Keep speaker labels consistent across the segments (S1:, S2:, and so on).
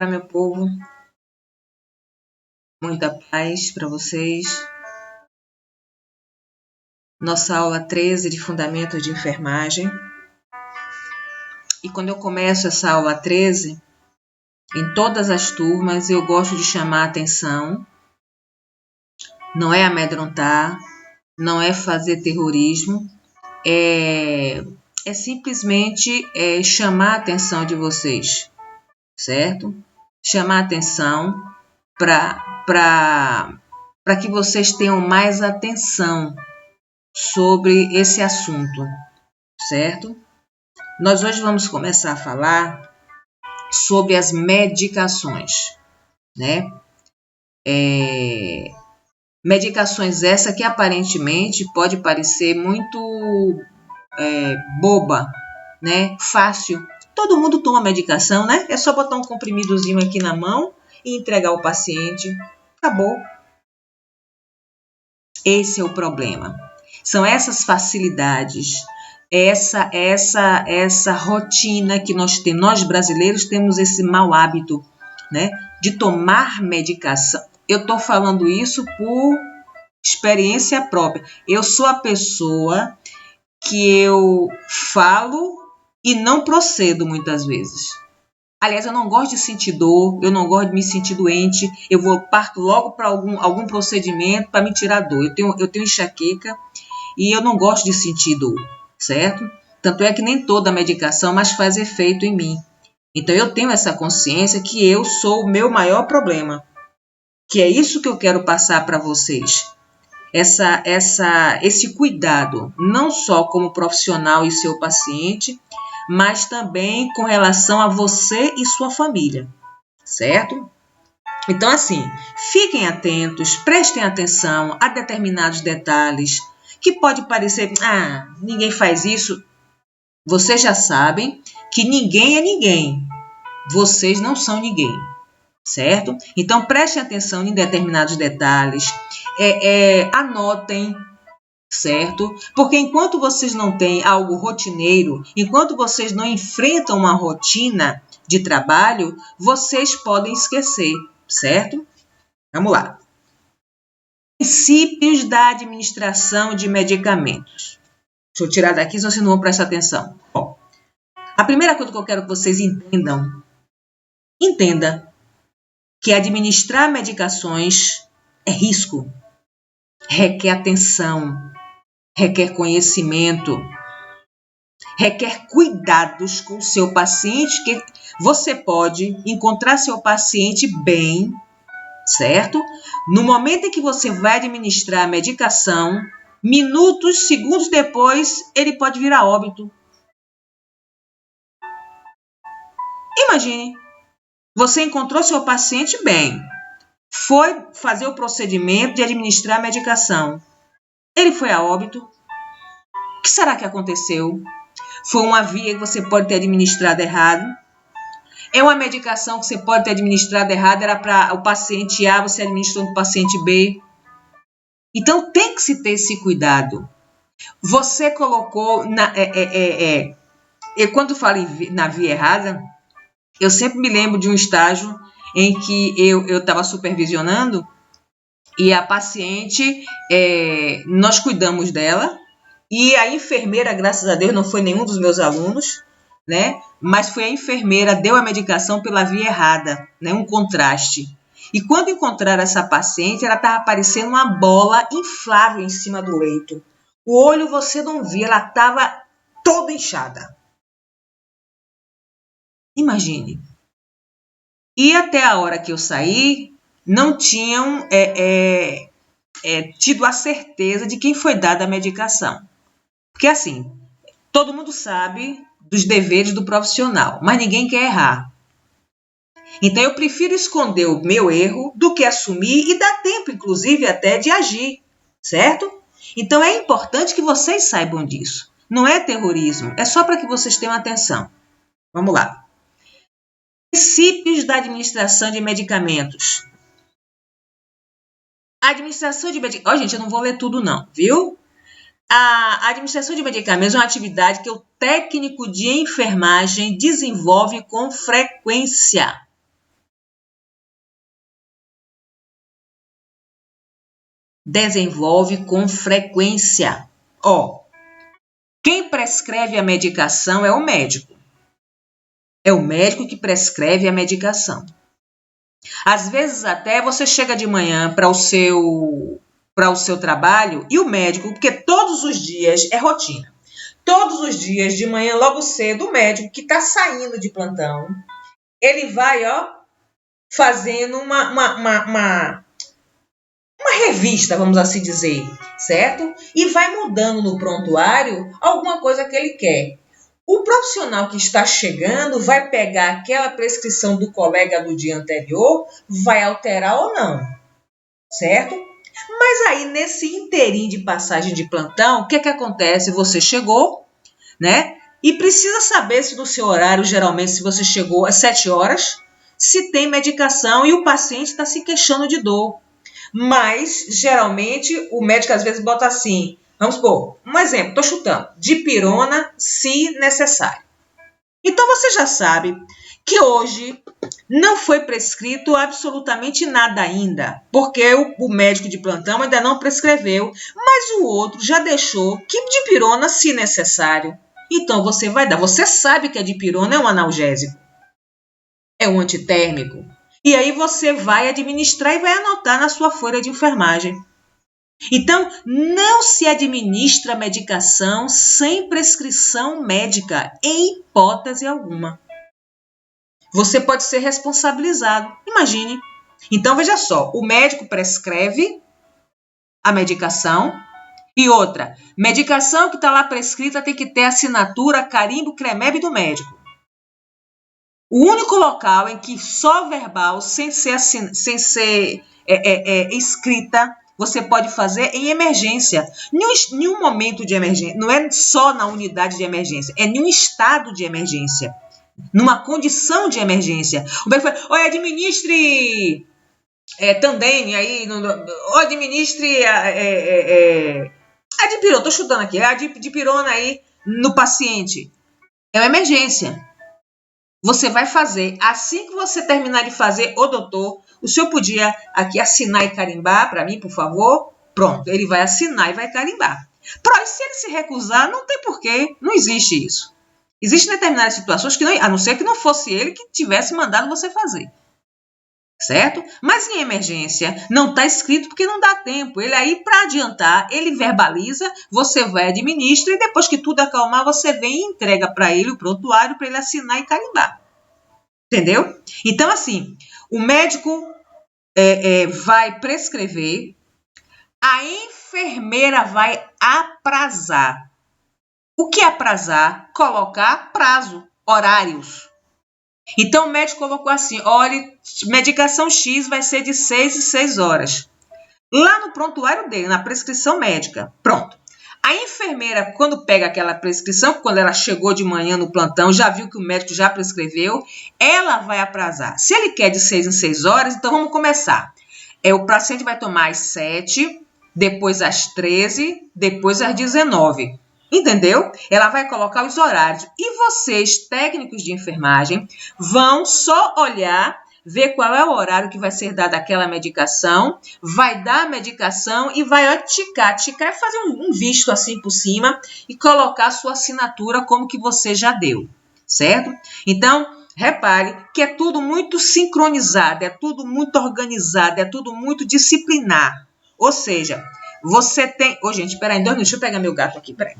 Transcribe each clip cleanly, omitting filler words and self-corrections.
S1: Meu povo, muita paz para vocês. Nossa aula 13 de Fundamentos de Enfermagem. E quando eu começo essa aula 13, em todas as turmas eu gosto de chamar a atenção. Não é amedrontar, não é fazer terrorismo, é simplesmente chamar a atenção de vocês, certo? Chamar a atenção para que vocês tenham mais atenção sobre esse assunto, certo? Nós hoje vamos começar a falar sobre as medicações, né? Medicações essa que aparentemente pode parecer muito boba, né? Fácil. Todo mundo toma medicação, né? É só botar um comprimidozinho aqui na mão e entregar ao paciente. Acabou. Esse é o problema. São essas facilidades, essa rotina que nós temos. Nós brasileiros temos esse mau hábito, né, de tomar medicação. Eu estou falando isso por experiência própria. Eu sou a pessoa que eu falo e não procedo muitas vezes. Aliás, eu não gosto de sentir dor, eu não gosto de me sentir doente, parto logo para algum procedimento para me tirar dor. Eu tenho enxaqueca e eu não gosto de sentir dor, certo? Tanto é que nem toda medicação mais faz efeito em mim. Então, eu tenho essa consciência que eu sou o meu maior problema, que é isso que eu quero passar para vocês. Esse cuidado, não só como profissional e seu paciente, mas também com relação a você e sua família, certo? Então, assim, fiquem atentos, prestem atenção a determinados detalhes, que pode parecer, ninguém faz isso. Vocês já sabem que ninguém é ninguém. Vocês não são ninguém, certo? Então, prestem atenção em determinados detalhes, anotem, certo? Porque enquanto vocês não têm algo rotineiro, enquanto vocês não enfrentam uma rotina de trabalho, vocês podem esquecer, certo? Vamos lá. Princípios da administração de medicamentos. Deixa eu tirar daqui, senão vocês não vão prestar atenção. Bom, a primeira coisa que eu quero que vocês entenda que administrar medicações é risco, requer atenção, requer conhecimento, requer cuidados com o seu paciente, que você pode encontrar seu paciente bem, certo? No momento em que você vai administrar a medicação, minutos, segundos depois, ele pode vir a óbito. Imagine, você encontrou seu paciente bem, foi fazer o procedimento de administrar a medicação. Ele foi a óbito. O que será que aconteceu? Foi uma via que você pode ter administrado errado? É uma medicação que você pode ter administrado errado, era para o paciente A, você administrou para o paciente B. Então, tem que se ter esse cuidado. Você colocou... quando falo na via errada, eu sempre me lembro de um estágio em que eu estava supervisionando e a paciente, nós cuidamos dela, e a enfermeira, graças a Deus, não foi nenhum dos meus alunos, né? Mas foi a enfermeira, deu a medicação pela via errada, né? Um contraste. E quando encontraram essa paciente, ela estava parecendo uma bola inflável em cima do leito. O olho você não via, ela estava toda inchada. Imagine. E até a hora que eu saí, não tinham tido a certeza de quem foi dada a medicação. Porque assim, todo mundo sabe dos deveres do profissional, mas ninguém quer errar. Então, eu prefiro esconder o meu erro do que assumir e dar tempo, inclusive, até de agir, certo? Então, é importante que vocês saibam disso. Não é terrorismo, é só para que vocês tenham atenção. Vamos lá. Princípios da administração de medicamentos. A administração de medicamentos... gente, eu não vou ler tudo não, viu? A administração de medicamentos é uma atividade que o técnico de enfermagem desenvolve com frequência. desenvolve com frequência. Ó, quem prescreve a medicação é o médico. É o médico que prescreve a medicação. Às vezes até você chega de manhã para o seu trabalho e o médico, porque todos os dias é rotina. Todos os dias de manhã, logo cedo, o médico que está saindo de plantão, ele vai, fazendo uma revista, vamos assim dizer, certo? E vai mudando no prontuário alguma coisa que ele quer. O profissional que está chegando vai pegar aquela prescrição do colega do dia anterior, vai alterar ou não, certo? Mas aí, nesse inteirinho de passagem de plantão, o que acontece? Você chegou, né? E precisa saber se no seu horário, geralmente, se você chegou às 7 horas, se tem medicação e o paciente está se queixando de dor. Mas, geralmente, o médico às vezes bota assim, vamos supor, um exemplo, estou chutando, dipirona se necessário. Então, você já sabe que hoje não foi prescrito absolutamente nada ainda, porque o médico de plantão ainda não prescreveu, mas o outro já deixou que dipirona se necessário. Então, você vai dar. Você sabe que a dipirona é um analgésico, é um antitérmico. E aí você vai administrar e vai anotar na sua folha de enfermagem. Então, não se administra medicação sem prescrição médica, em hipótese alguma. Você pode ser responsabilizado. Imagine. Então, veja só, o médico prescreve a medicação e outra, medicação que está lá prescrita tem que ter assinatura, carimbo, CREMEB do médico. O único local em que só verbal, sem ser escrita, você pode fazer em emergência. Em um momento de emergência, não é só na unidade de emergência, é em um estado de emergência, numa condição de emergência. O médico fala, olha, administre Tandem, aí, ou administre a dipirona, estou chutando aqui, a dipirona aí no paciente. É uma emergência. Você vai fazer. Assim que você terminar de fazer, ô doutor, o senhor podia aqui assinar e carimbar para mim, por favor? Pronto, ele vai assinar e vai carimbar. Se ele se recusar, não tem porquê, não existe isso. Existem determinadas situações que, a não ser que não fosse ele que tivesse mandado você fazer. Certo? Mas em emergência, não está escrito porque não dá tempo. Ele aí, para adiantar, ele verbaliza, você vai administra e depois que tudo acalmar, você vem e entrega para ele o prontuário para ele assinar e carimbar. Entendeu? Então, assim, o médico vai prescrever, a enfermeira vai aprazar. O que é aprazar? Colocar prazo, horários. Então, o médico colocou assim, olha, medicação X vai ser de 6 em 6 horas. Lá no prontuário dele, na prescrição médica. Pronto. A enfermeira, quando pega aquela prescrição, quando ela chegou de manhã no plantão, já viu que o médico já prescreveu, ela vai aprazar. Se ele quer de 6 em 6 horas, então vamos começar. O paciente vai tomar às 7, depois às 13, depois às 19. Entendeu? Ela vai colocar os horários. E vocês, técnicos de enfermagem, vão só olhar, ver qual é o horário que vai ser dada aquela medicação, vai dar a medicação e vai ticar é fazer um visto assim por cima e colocar a sua assinatura como que você já deu, certo? Então, repare que é tudo muito sincronizado, é tudo muito organizado, é tudo muito disciplinar. Ou seja, você tem... gente, espera aí, 2 minutos, deixa eu pegar meu gato aqui, peraí.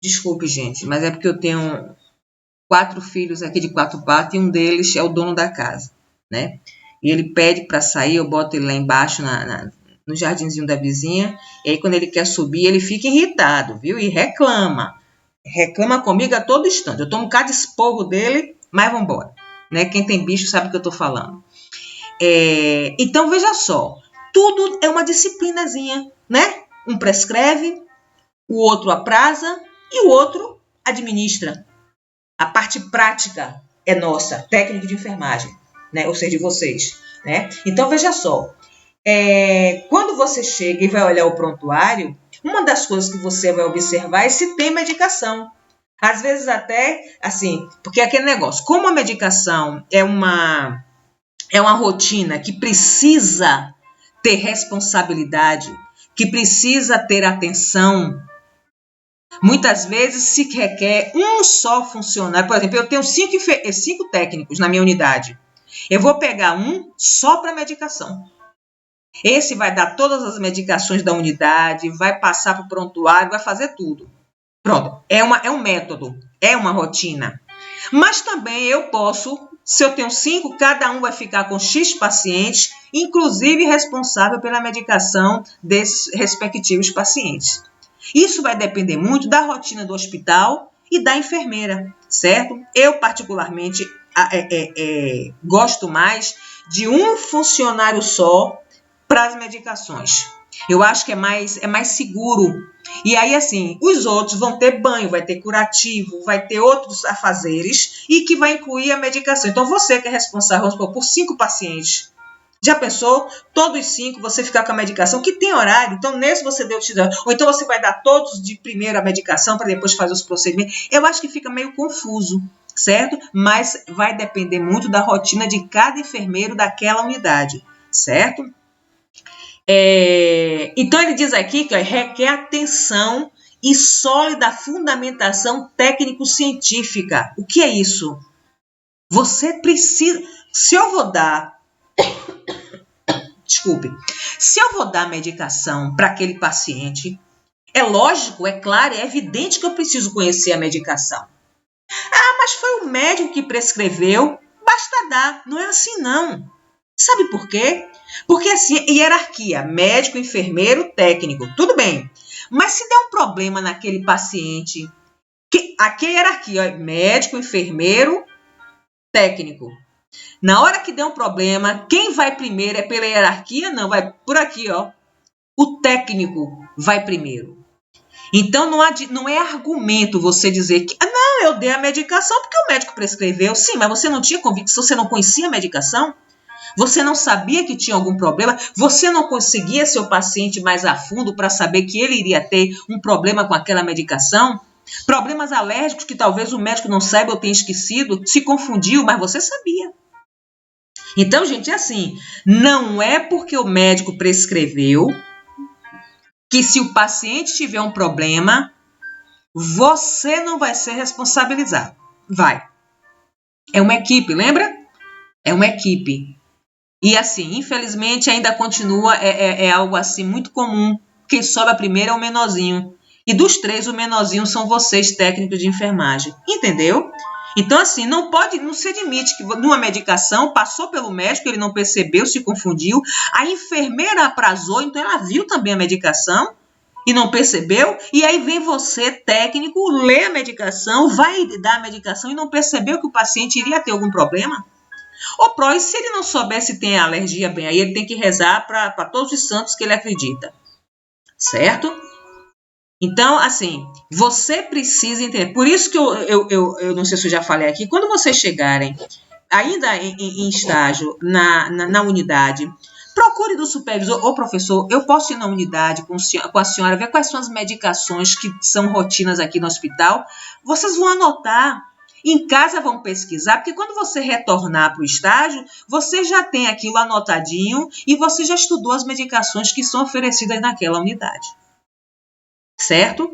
S1: Desculpe, gente, mas é porque eu tenho 4 filhos aqui de 4 patas e um deles é o dono da casa, né? e ele pede para sair, eu boto ele lá embaixo no jardinzinho da vizinha, e aí quando ele quer subir, ele fica irritado, viu? E reclama. Reclama comigo a todo instante. Eu tomo um bocado de esporro dele, mas vamos embora. Né? Quem tem bicho sabe o que eu estou falando. Então, veja só. Tudo é uma disciplinazinha, né? Um prescreve, o outro apraza e o outro administra. A parte prática é nossa, técnica de enfermagem, né? Ou seja, de vocês. Né? Então, veja só. Quando você chega e vai olhar o prontuário, uma das coisas que você vai observar é se tem medicação. Às vezes até, assim, porque é aquele negócio, como a medicação é uma rotina que precisa ter responsabilidade, que precisa ter atenção, muitas vezes se requer um só funcionário. Por exemplo, eu tenho 5 técnicos na minha unidade. Eu vou pegar um só para medicação. Esse vai dar todas as medicações da unidade, vai passar para o prontuário, vai fazer tudo. Pronto, é um método, é uma rotina. Mas também eu posso, se eu tenho 5, cada um vai ficar com X pacientes, inclusive responsável pela medicação desses respectivos pacientes. Isso vai depender muito da rotina do hospital e da enfermeira, certo? Eu, particularmente, gosto mais de um funcionário só para as medicações. Eu acho que é mais seguro. E aí, assim, os outros vão ter banho, vai ter curativo, vai ter outros afazeres e que vai incluir a medicação. Então, você que é responsável, vamos supor, por 5 pacientes. Já pensou? Todos 5, você ficar com a medicação, que tem horário. Então, nesse você deu tira. Ou então você vai dar todos de primeira a medicação para depois fazer os procedimentos. Eu acho que fica meio confuso, certo? Mas vai depender muito da rotina de cada enfermeiro daquela unidade, certo? Então, ele diz aqui que requer atenção e sólida fundamentação técnico-científica. O que é isso? Você precisa... Se eu vou dar medicação para aquele paciente, é lógico, é claro, é evidente que eu preciso conhecer a medicação. Mas foi o médico que prescreveu, basta dar. Não é assim, não. Sabe por quê? Porque assim, hierarquia, médico, enfermeiro, técnico, tudo bem. Mas se der um problema naquele paciente, aqui é hierarquia, médico, enfermeiro, técnico. Na hora que der um problema, quem vai primeiro é pela hierarquia? Não, vai por aqui, ó. O técnico vai primeiro. Então, não é argumento você dizer que, não, eu dei a medicação porque o médico prescreveu. Sim, mas você não tinha convicção, você não conhecia a medicação? Você não sabia que tinha algum problema? Você não conseguia ser o paciente mais a fundo para saber que ele iria ter um problema com aquela medicação? Problemas alérgicos que talvez o médico não saiba ou tenha esquecido, se confundiu, mas você sabia. Então, gente, é assim, não é porque o médico prescreveu que se o paciente tiver um problema, você não vai ser responsabilizado. Vai. É uma equipe, lembra? É uma equipe. E assim, infelizmente, ainda continua, algo assim muito comum. Quem sobe a primeira é o menorzinho. E dos 3, o menorzinho são vocês, técnicos de enfermagem. Entendeu? Então, assim, não se admite que numa medicação passou pelo médico, ele não percebeu, se confundiu. A enfermeira aprazou, então ela viu também a medicação e não percebeu. E aí vem você, técnico, lê a medicação, vai dar a medicação e não percebeu que o paciente iria ter algum problema. E se ele não souber se tem alergia, bem, aí ele tem que rezar para todos os santos que ele acredita. Certo? Então, assim, você precisa entender. Por isso que eu não sei se eu já falei aqui, quando vocês chegarem, ainda em estágio, na unidade, procure do supervisor, ou professor, eu posso ir na unidade com a senhora, ver quais são as medicações que são rotinas aqui no hospital. Vocês vão anotar. Em casa vão pesquisar, porque quando você retornar para o estágio, você já tem aquilo anotadinho e você já estudou as medicações que são oferecidas naquela unidade. Certo?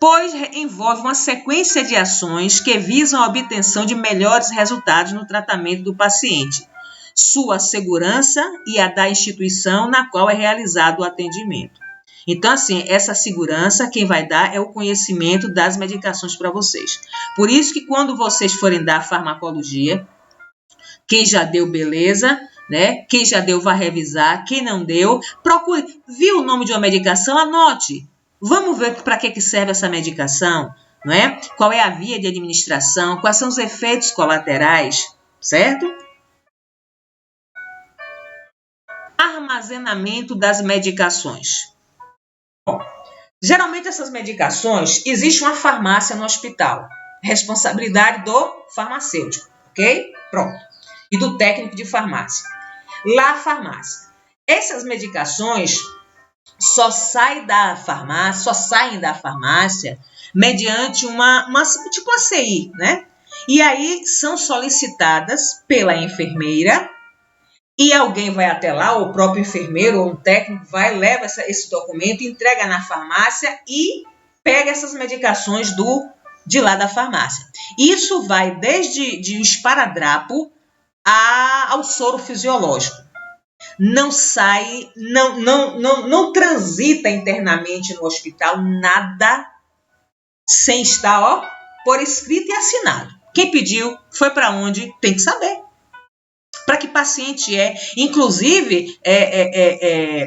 S1: Pois envolve uma sequência de ações que visam a obtenção de melhores resultados no tratamento do paciente, sua segurança e a da instituição na qual é realizado o atendimento. Então, assim, essa segurança, quem vai dar é o conhecimento das medicações para vocês. Por isso que quando vocês forem dar farmacologia, Quem já deu, beleza, né? Quem já deu, vai revisar. Quem não deu, procure. Viu o nome de uma medicação? Anote. Vamos ver para que serve essa medicação, não é? Qual é a via de administração? Quais são os efeitos colaterais, certo? Armazenamento das medicações. Bom, geralmente essas medicações, existe uma farmácia no hospital. Responsabilidade do farmacêutico, ok? Pronto. E do técnico de farmácia. Lá a farmácia. Essas medicações só saem da farmácia mediante uma tipo uma CI, né? E aí são solicitadas pela enfermeira e alguém vai até lá, ou o próprio enfermeiro ou um técnico vai, leva esse documento, entrega na farmácia e pega essas medicações de lá da farmácia. Isso vai desde de um esparadrapo ao soro fisiológico. Não sai, não transita internamente no hospital nada sem estar, por escrito e assinado. Quem pediu, foi para onde, tem que saber. Para que paciente é. Inclusive,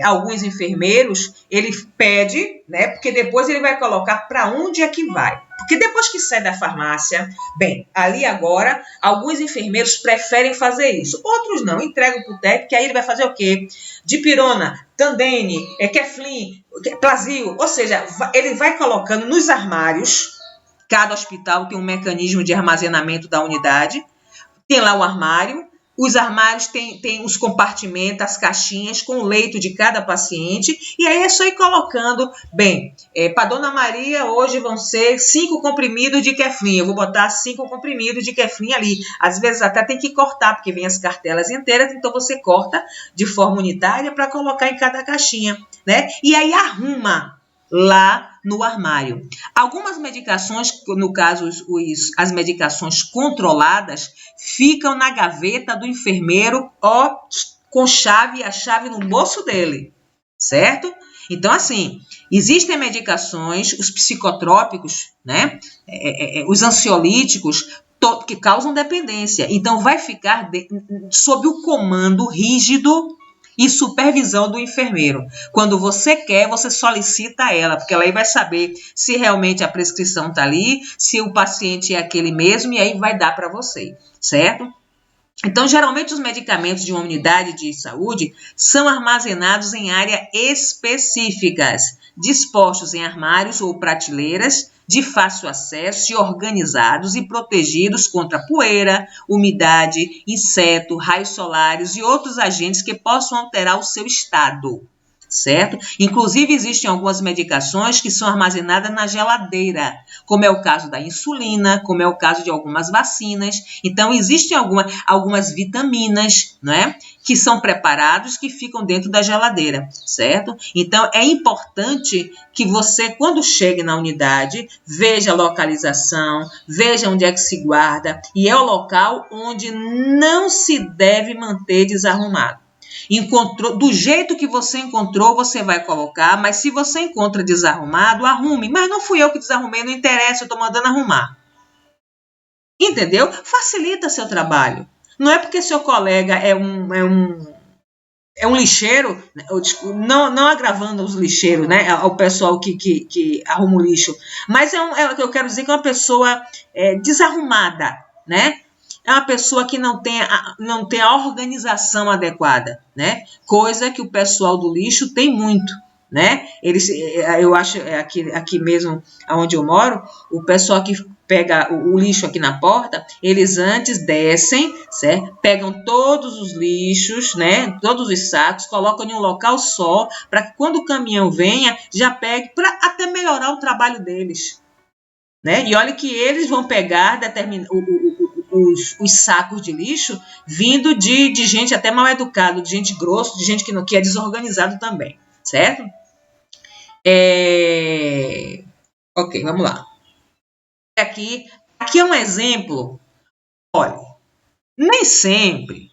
S1: alguns enfermeiros, ele pede, né? Porque depois ele vai colocar para onde é que vai. Porque depois que sai da farmácia, bem, ali agora, alguns enfermeiros preferem fazer isso. Outros não, entregam para o técnico, que aí ele vai fazer o quê? Dipirona, Tandene, Keflin, Plasil. Ou seja, ele vai colocando nos armários. Cada hospital tem um mecanismo de armazenamento da unidade. Tem lá o armário. Os armários têm os compartimentos, as caixinhas com o leito de cada paciente. E aí é só ir colocando. Bem, para Dona Maria, hoje vão ser 5 comprimidos de Keflin. Eu vou botar 5 comprimidos de Keflin ali. Às vezes até tem que cortar, porque vem as cartelas inteiras. Então você corta de forma unitária para colocar em cada caixinha, né? E aí arruma lá no armário. Algumas medicações, no caso as medicações controladas, ficam na gaveta do enfermeiro, com chave, a chave no bolso dele, certo? Então, assim, existem medicações, os psicotrópicos, né? Os ansiolíticos, que causam dependência. Então, vai ficar sob o comando rígido e supervisão do enfermeiro. Quando você quer, você solicita ela, porque ela aí vai saber se realmente a prescrição está ali, se o paciente é aquele mesmo, e aí vai dar para você, certo? Então, geralmente, os medicamentos de uma unidade de saúde são armazenados em áreas específicas, dispostos em armários ou prateleiras de fácil acesso e organizados e protegidos contra poeira, umidade, inseto, raios solares e outros agentes que possam alterar o seu estado, certo? Inclusive, existem algumas medicações que são armazenadas na geladeira, como é o caso da insulina, como é o caso de algumas vacinas. Então, existem algumas vitaminas, né, que são preparados que ficam dentro da geladeira, certo? Então, é importante que você, quando chegue na unidade, veja a localização, veja onde é que se guarda, e é o local onde não se deve manter desarrumado. Encontrou, do jeito que você encontrou, você vai colocar, mas se você encontra desarrumado, arrume. Mas não fui eu que desarrumei, não interessa, eu estou mandando arrumar. Entendeu? Facilita seu trabalho. Não é porque seu colega é um lixeiro, não agravando os lixeiros, né? O pessoal que arruma o lixo, mas eu quero dizer que é uma pessoa desarrumada, né? É uma pessoa que não tem a organização adequada, né? Coisa que o pessoal do lixo tem muito, né? Eu acho, aqui mesmo onde eu moro, o pessoal que pega o lixo aqui na porta, eles antes descem, certo? Pegam todos os lixos, né? Todos os sacos, colocam em um local só, para que quando o caminhão venha, já pegue, para até melhorar o trabalho deles, né? E olha que eles vão pegar os sacos de lixo vindo de gente até mal educada, de gente grossa, de gente que é desorganizado também, certo? Ok, vamos lá. Aqui é um exemplo. Olha, nem sempre,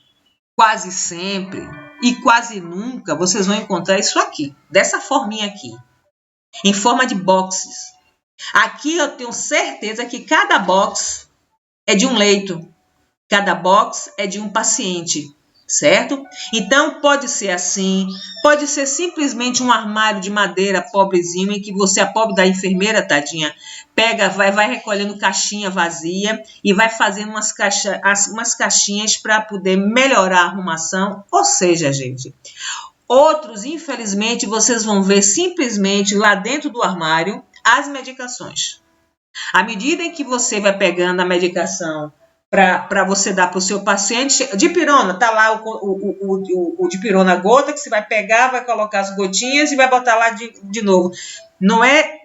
S1: quase sempre e quase nunca vocês vão encontrar isso aqui, dessa forminha aqui, em forma de boxes. Aqui eu tenho certeza que cada box é de um leito. Cada box é de um paciente, certo? Então, pode ser assim, pode ser simplesmente um armário de madeira pobrezinho, em que você, a pobre da enfermeira, tadinha, pega, vai recolhendo caixinha vazia e vai fazendo umas caixinhas para poder melhorar a arrumação. Ou seja, gente, outros, infelizmente, vocês vão ver simplesmente lá dentro do armário as medicações. À medida em que você vai pegando a medicação para você dar para o seu paciente, dipirona, tá lá o dipirona gota, que você vai pegar, vai colocar as gotinhas e vai botar lá de novo. Não é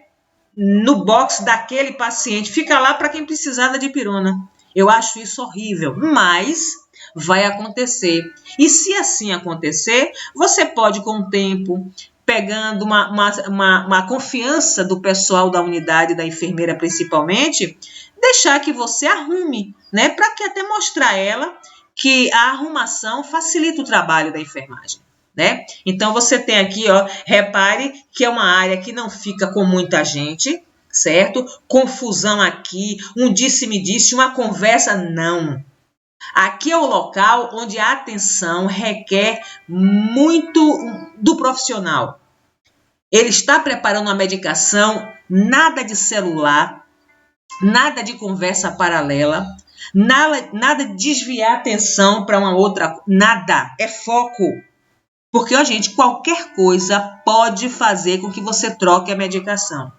S1: no box daquele paciente, fica lá para quem precisar da dipirona. Eu acho isso horrível, mas vai acontecer. E se assim acontecer, você pode, com o tempo, pegando uma confiança do pessoal da unidade, da enfermeira principalmente, deixar que você arrume, né? Para que até mostrar a ela que a arrumação facilita o trabalho da enfermagem, né? Então, você tem aqui, ó, repare que é uma área que não fica com muita gente, certo? Confusão aqui, um disse-me-disse, uma conversa, não. Aqui é o local onde a atenção requer muito do profissional. Ele está preparando a medicação, nada de celular, nada de conversa paralela, nada de desviar a atenção para uma outra, nada, é foco. Porque, ó, gente, qualquer coisa pode fazer com que você troque a medicação,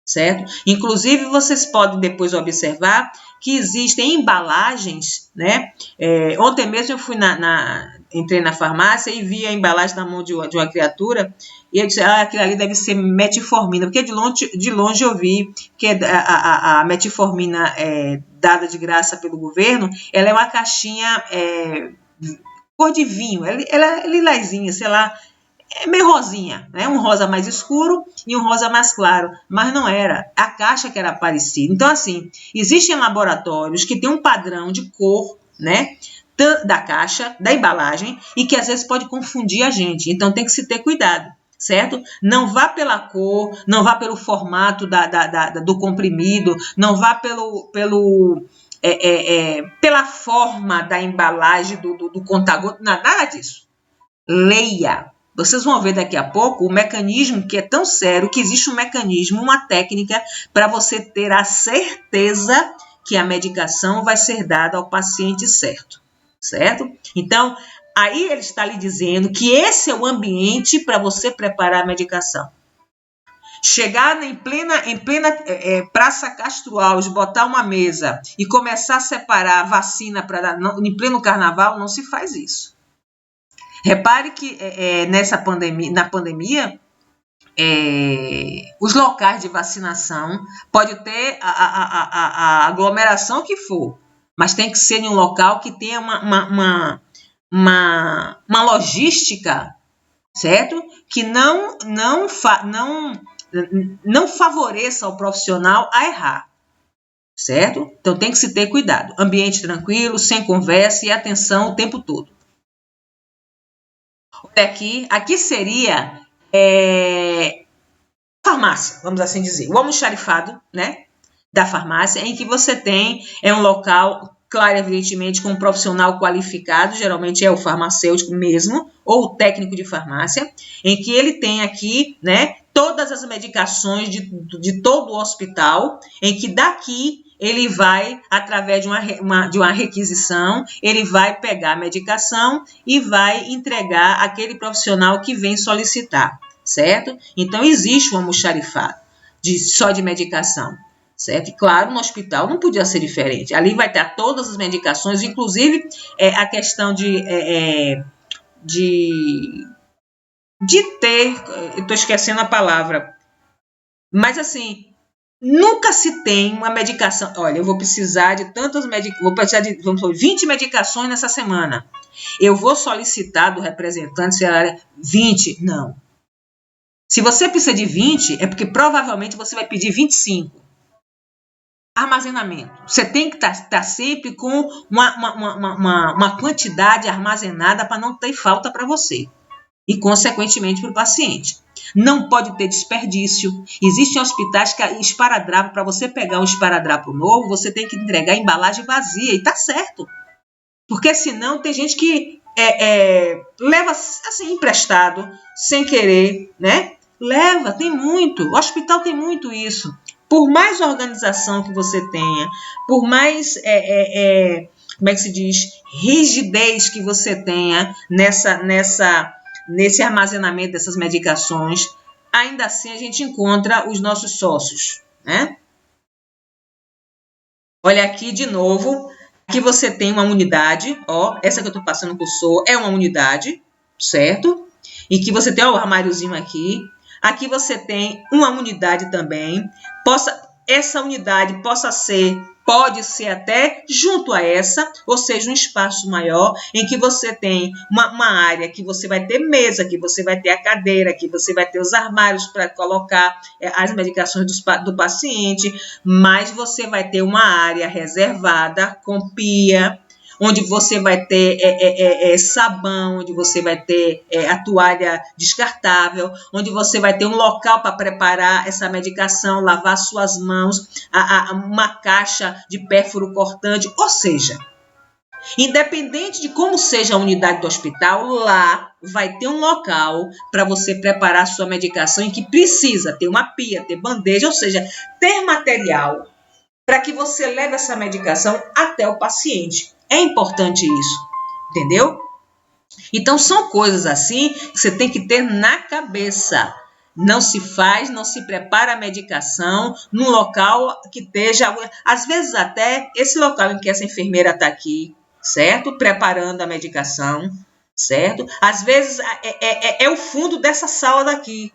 S1: certo? Inclusive, vocês podem depois observar que existem embalagens, né? Ontem mesmo eu fui entrei na farmácia e vi a embalagem na mão de uma criatura e eu disse, aquilo ali deve ser metformina, porque de longe eu vi que a metformina dada de graça pelo governo, ela é uma caixinha cor de vinho, ela é lilazinha, sei lá, é meio rosinha, né? Um rosa mais escuro e um rosa mais claro, mas não era, a caixa que era parecida. Então, assim, existem laboratórios que têm um padrão de cor, né, da caixa, da embalagem, e que às vezes pode confundir a gente, então tem que se ter cuidado, certo? Não vá pela cor, não vá pelo formato do comprimido, não vá pela forma da embalagem do conta-gota, nada disso. Leia. Vocês vão ver daqui a pouco o mecanismo, que é tão sério, que existe um mecanismo, uma técnica para você ter a certeza que a medicação vai ser dada ao paciente certo, certo? Então, aí ele está lhe dizendo que esse é o ambiente para você preparar a medicação. Chegar em plena Praça Castro Alves, botar uma mesa e começar a separar a vacina em pleno carnaval, não se faz isso. Repare que na pandemia, os locais de vacinação pode ter a aglomeração que for, mas tem que ser em um local que tenha uma logística, certo? Que não favoreça o profissional a errar, certo? Então tem que se ter cuidado. Ambiente tranquilo, sem conversa e atenção o tempo todo. Aqui seria farmácia, vamos assim dizer, o almoxarifado, né, da farmácia, em que você tem um local, claro, evidentemente, com um profissional qualificado, geralmente é o farmacêutico mesmo, ou o técnico de farmácia, em que ele tem aqui, né, todas as medicações de todo o hospital, em que daqui ele vai, através de uma requisição, ele vai pegar a medicação e vai entregar àquele profissional que vem solicitar, certo? Então, existe um almoxarifado só de medicação, certo? E, claro, no hospital não podia ser diferente. Ali vai ter todas as medicações, inclusive a questão de ter... Eu estou esquecendo a palavra. Mas, assim... Nunca se tem uma medicação. Olha, eu vou precisar de tantas medicações, vou precisar de 20 medicações nessa semana. Eu vou solicitar do representante, se ela 20. Não. Se você precisa de 20, é porque provavelmente você vai pedir 25. Armazenamento. Você tem que estar sempre com uma quantidade armazenada para não ter falta para você. E, consequentemente, para o paciente. Não pode ter desperdício. Existem hospitais que esparadrapo, para você pegar um esparadrapo novo, você tem que entregar a embalagem vazia, e está certo. Porque senão tem gente que leva assim emprestado, sem querer, né? Leva, tem muito. O hospital tem muito isso. Por mais organização que você tenha, por mais, como é que se diz, rigidez que você tenha nesse armazenamento dessas medicações, ainda assim a gente encontra os nossos sócios, né? Olha aqui de novo. Aqui você tem uma unidade, ó, essa que eu estou passando por cursor é uma unidade, certo? E que você tem ó, o armáriozinho aqui. Aqui você tem uma unidade também. Essa unidade pode ser até junto a essa, ou seja, um espaço maior, em que você tem uma área que você vai ter mesa, que você vai ter a cadeira, que você vai ter os armários para colocar as medicações do paciente, mas você vai ter uma área reservada com pia, onde você vai ter sabão, onde você vai ter a toalha descartável, onde você vai ter um local para preparar essa medicação, lavar suas mãos, uma caixa de pérfuro cortante, ou seja, independente de como seja a unidade do hospital, lá vai ter um local para você preparar a sua medicação em que precisa ter uma pia, ter bandeja, ou seja, ter material para que você leve essa medicação até o paciente. É importante isso, entendeu? Então, são coisas assim que você tem que ter na cabeça. Não se prepara a medicação num local que esteja... Às vezes até esse local em que essa enfermeira está aqui, certo? Preparando a medicação, certo? Às vezes é o fundo dessa sala daqui.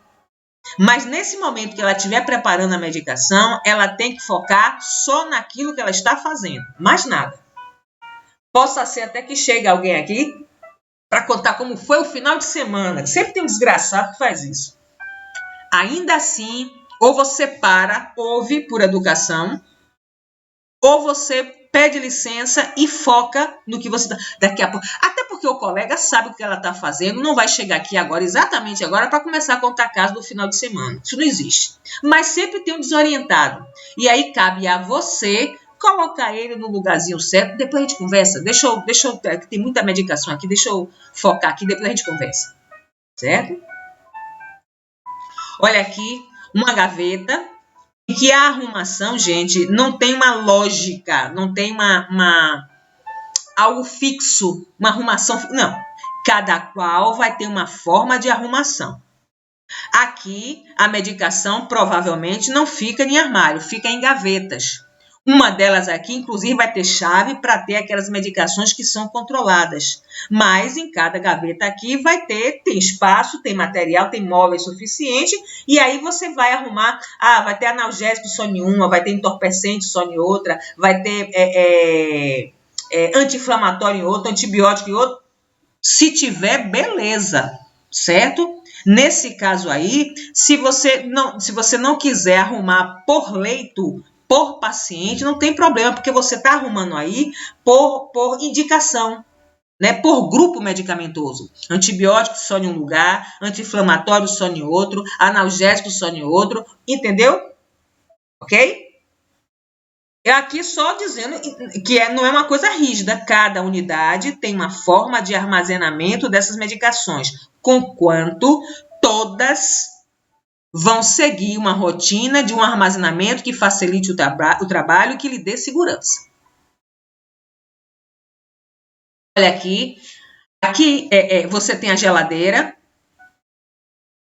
S1: Mas nesse momento que ela estiver preparando a medicação, ela tem que focar só naquilo que ela está fazendo, mais nada. Possa ser até que chegue alguém aqui para contar como foi o final de semana. Sempre tem um desgraçado que faz isso. Ainda assim, ou você ouve por educação, ou você pede licença e foca no que você está... Daqui a pouco. Até porque o colega sabe o que ela está fazendo, não vai chegar aqui agora, exatamente agora, para começar a contar caso do final de semana. Isso não existe. Mas sempre tem um desorientado. E aí cabe a você colocar ele no lugarzinho certo. Depois a gente conversa. Deixa eu tem muita medicação aqui, deixa eu focar aqui, depois a gente conversa. Certo? Olha aqui, uma gaveta. E que a arrumação, gente, não tem uma lógica, não tem algo fixo, uma arrumação. Não, cada qual vai ter uma forma de arrumação. Aqui, a medicação provavelmente não fica em armário, fica em gavetas. Uma delas aqui, inclusive, vai ter chave para ter aquelas medicações que são controladas. Mas em cada gaveta aqui tem espaço, tem material, tem móveis suficiente. E aí você vai arrumar, vai ter analgésico só em uma, vai ter entorpecente só em outra, vai ter anti-inflamatório em outra, antibiótico em outra. Se tiver, beleza, certo? Nesse caso aí, se você não quiser arrumar por leito, por paciente, não tem problema, porque você está arrumando aí por indicação, né? Por grupo medicamentoso. Antibiótico só em um lugar, anti-inflamatório só em outro, analgésico só em outro, entendeu? Ok? Eu aqui só dizendo que não é uma coisa rígida. Cada unidade tem uma forma de armazenamento dessas medicações, conquanto todas vão seguir uma rotina de um armazenamento que facilite o trabalho e que lhe dê segurança. Olha aqui. Aqui você tem a geladeira.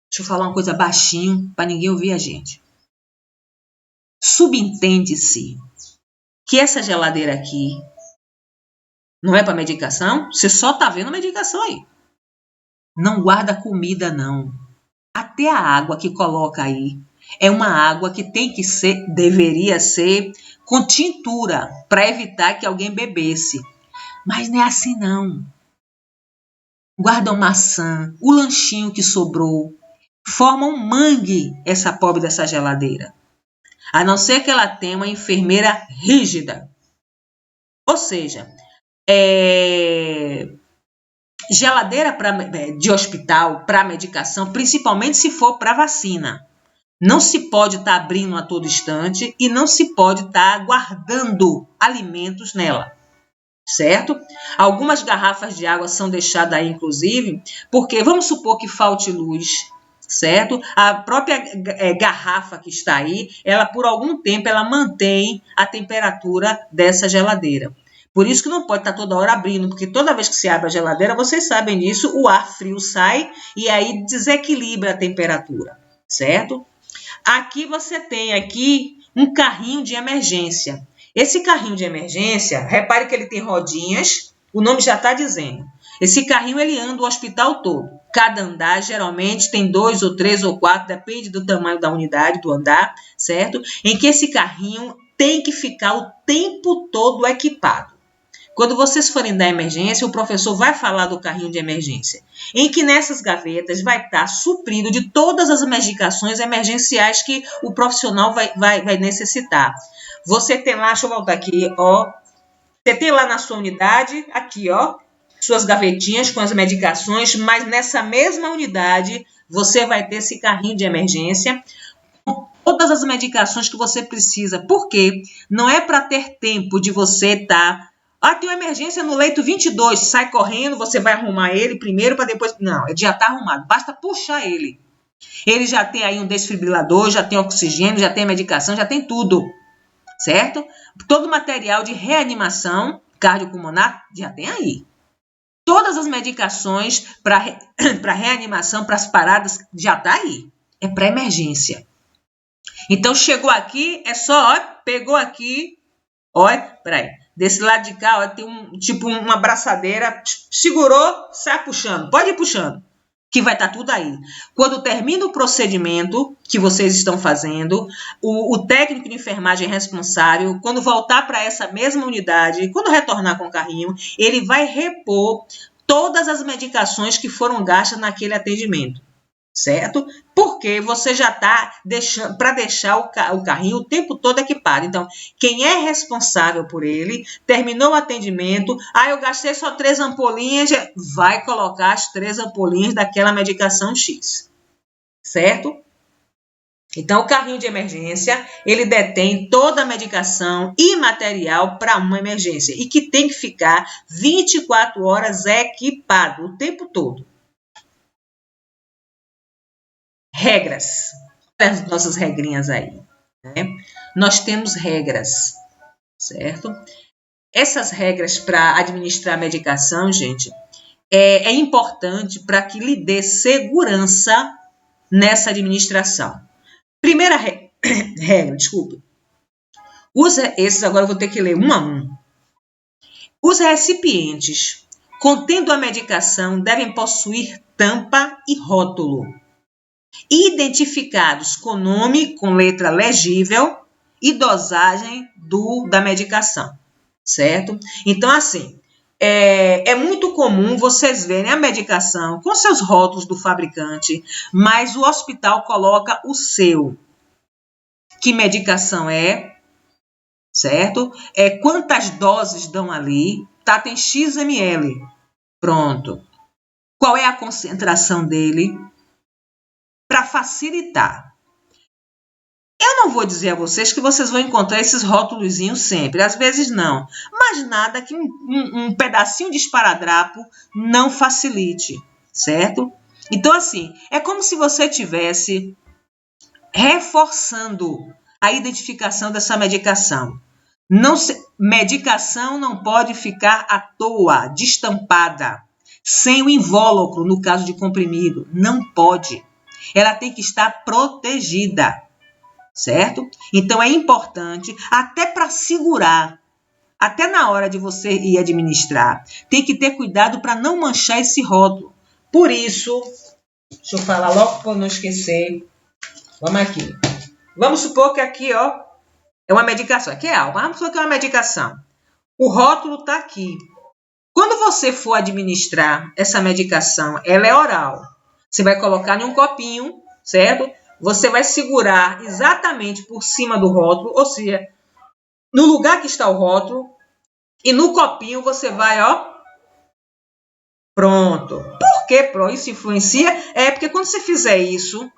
S1: Deixa eu falar uma coisa baixinho para ninguém ouvir a gente. Subentende-se que essa geladeira aqui não é para medicação? Você só está vendo medicação aí. Não guarda comida, não. Até a água que coloca aí é uma água que deveria ser com tintura para evitar que alguém bebesse. Mas não é assim, não. Guardam maçã, o lanchinho que sobrou. Forma um mangue essa pobre dessa geladeira. A não ser que ela tenha uma enfermeira rígida. Ou seja, geladeira de hospital para medicação, principalmente se for para vacina. Não se pode estar abrindo a todo instante e não se pode estar guardando alimentos nela. certo? Algumas garrafas de água são deixadas aí, inclusive, porque vamos supor que falte luz, certo? A própria garrafa que está aí, ela por algum tempo ela mantém a temperatura dessa geladeira. Por isso que não pode estar toda hora abrindo, porque toda vez que se abre a geladeira, vocês sabem disso, o ar frio sai e aí desequilibra a temperatura, certo? Aqui você tem aqui um carrinho de emergência. Esse carrinho de emergência, repare que ele tem rodinhas, o nome já está dizendo. Esse carrinho ele anda o hospital todo. Cada andar geralmente tem 2 ou 3 ou 4, depende do tamanho da unidade, do andar, certo? Em que esse carrinho tem que ficar o tempo todo equipado. Quando vocês forem dar emergência, o professor vai falar do carrinho de emergência, em que nessas gavetas vai estar suprido de todas as medicações emergenciais que o profissional vai necessitar. Você tem lá, deixa eu voltar aqui, ó. Você tem lá na sua unidade, aqui, ó, suas gavetinhas com as medicações, mas nessa mesma unidade você vai ter esse carrinho de emergência com todas as medicações que você precisa. Por quê? Não é para ter tempo de você estar... tem uma emergência no leito 22, sai correndo, você vai arrumar ele primeiro para depois... Não, ele já está arrumado, basta puxar ele. Ele já tem aí um desfibrilador, já tem oxigênio, já tem medicação, já tem tudo, certo? Todo o material de reanimação cardiopulmonar já tem aí. Todas as medicações para reanimação, para as paradas, já está aí. É para emergência. Então, chegou aqui, é só, ó, pegou aqui, olha, peraí. Desse lado de cá, ó, tem uma abraçadeira, segurou, sai puxando, pode ir puxando, que vai estar tudo aí. Quando termina o procedimento que vocês estão fazendo, o técnico de enfermagem responsável, quando voltar para essa mesma unidade, quando retornar com o carrinho, ele vai repor todas as medicações que foram gastas naquele atendimento. Certo? Porque você já está deixando para deixar o carrinho o tempo todo equipado. Então, quem é responsável por ele, terminou o atendimento, eu gastei só 3 ampolinhas, vai colocar as 3 ampolinhas daquela medicação X. Certo? Então, o carrinho de emergência, ele detém toda a medicação e material para uma emergência e que tem que ficar 24 horas equipado o tempo todo. Regras. Olha as nossas regrinhas aí, né? Nós temos regras, certo? Essas regras para administrar a medicação, gente, é importante para que lhe dê segurança nessa administração. Primeira regra, desculpe. Esses agora eu vou ter que ler um a um. Os recipientes contendo a medicação devem possuir tampa e rótulo, identificados com nome, com letra legível e dosagem da medicação, certo? Então, assim, é muito comum vocês verem a medicação com seus rótulos do fabricante, mas o hospital coloca o seu. Que medicação é, certo? Quantas doses dão ali, tá? Tem X ml, pronto. Qual é a concentração dele? Para facilitar. Eu não vou dizer a vocês que vocês vão encontrar esses rótulozinhos sempre, às vezes não, mas nada que um pedacinho de esparadrapo não facilite, certo? Então, assim, é como se você estivesse reforçando a identificação dessa medicação. Medicação não pode ficar à toa, destampada, sem o invólucro, no caso de comprimido, não pode. Ela tem que estar protegida, certo? Então, é importante, até para segurar, até na hora de você ir administrar, tem que ter cuidado para não manchar esse rótulo. Por isso, deixa eu falar logo para não esquecer. Vamos aqui. Vamos supor que aqui, ó, é uma medicação. Aqui é álcool, vamos supor que é uma medicação. O rótulo está aqui. Quando você for administrar essa medicação, ela é oral. Você vai colocar em um copinho, certo? Você vai segurar exatamente por cima do rótulo, ou seja, no lugar que está o rótulo, e no copinho você vai, ó, pronto. Por que isso influencia? Porque quando você fizer isso,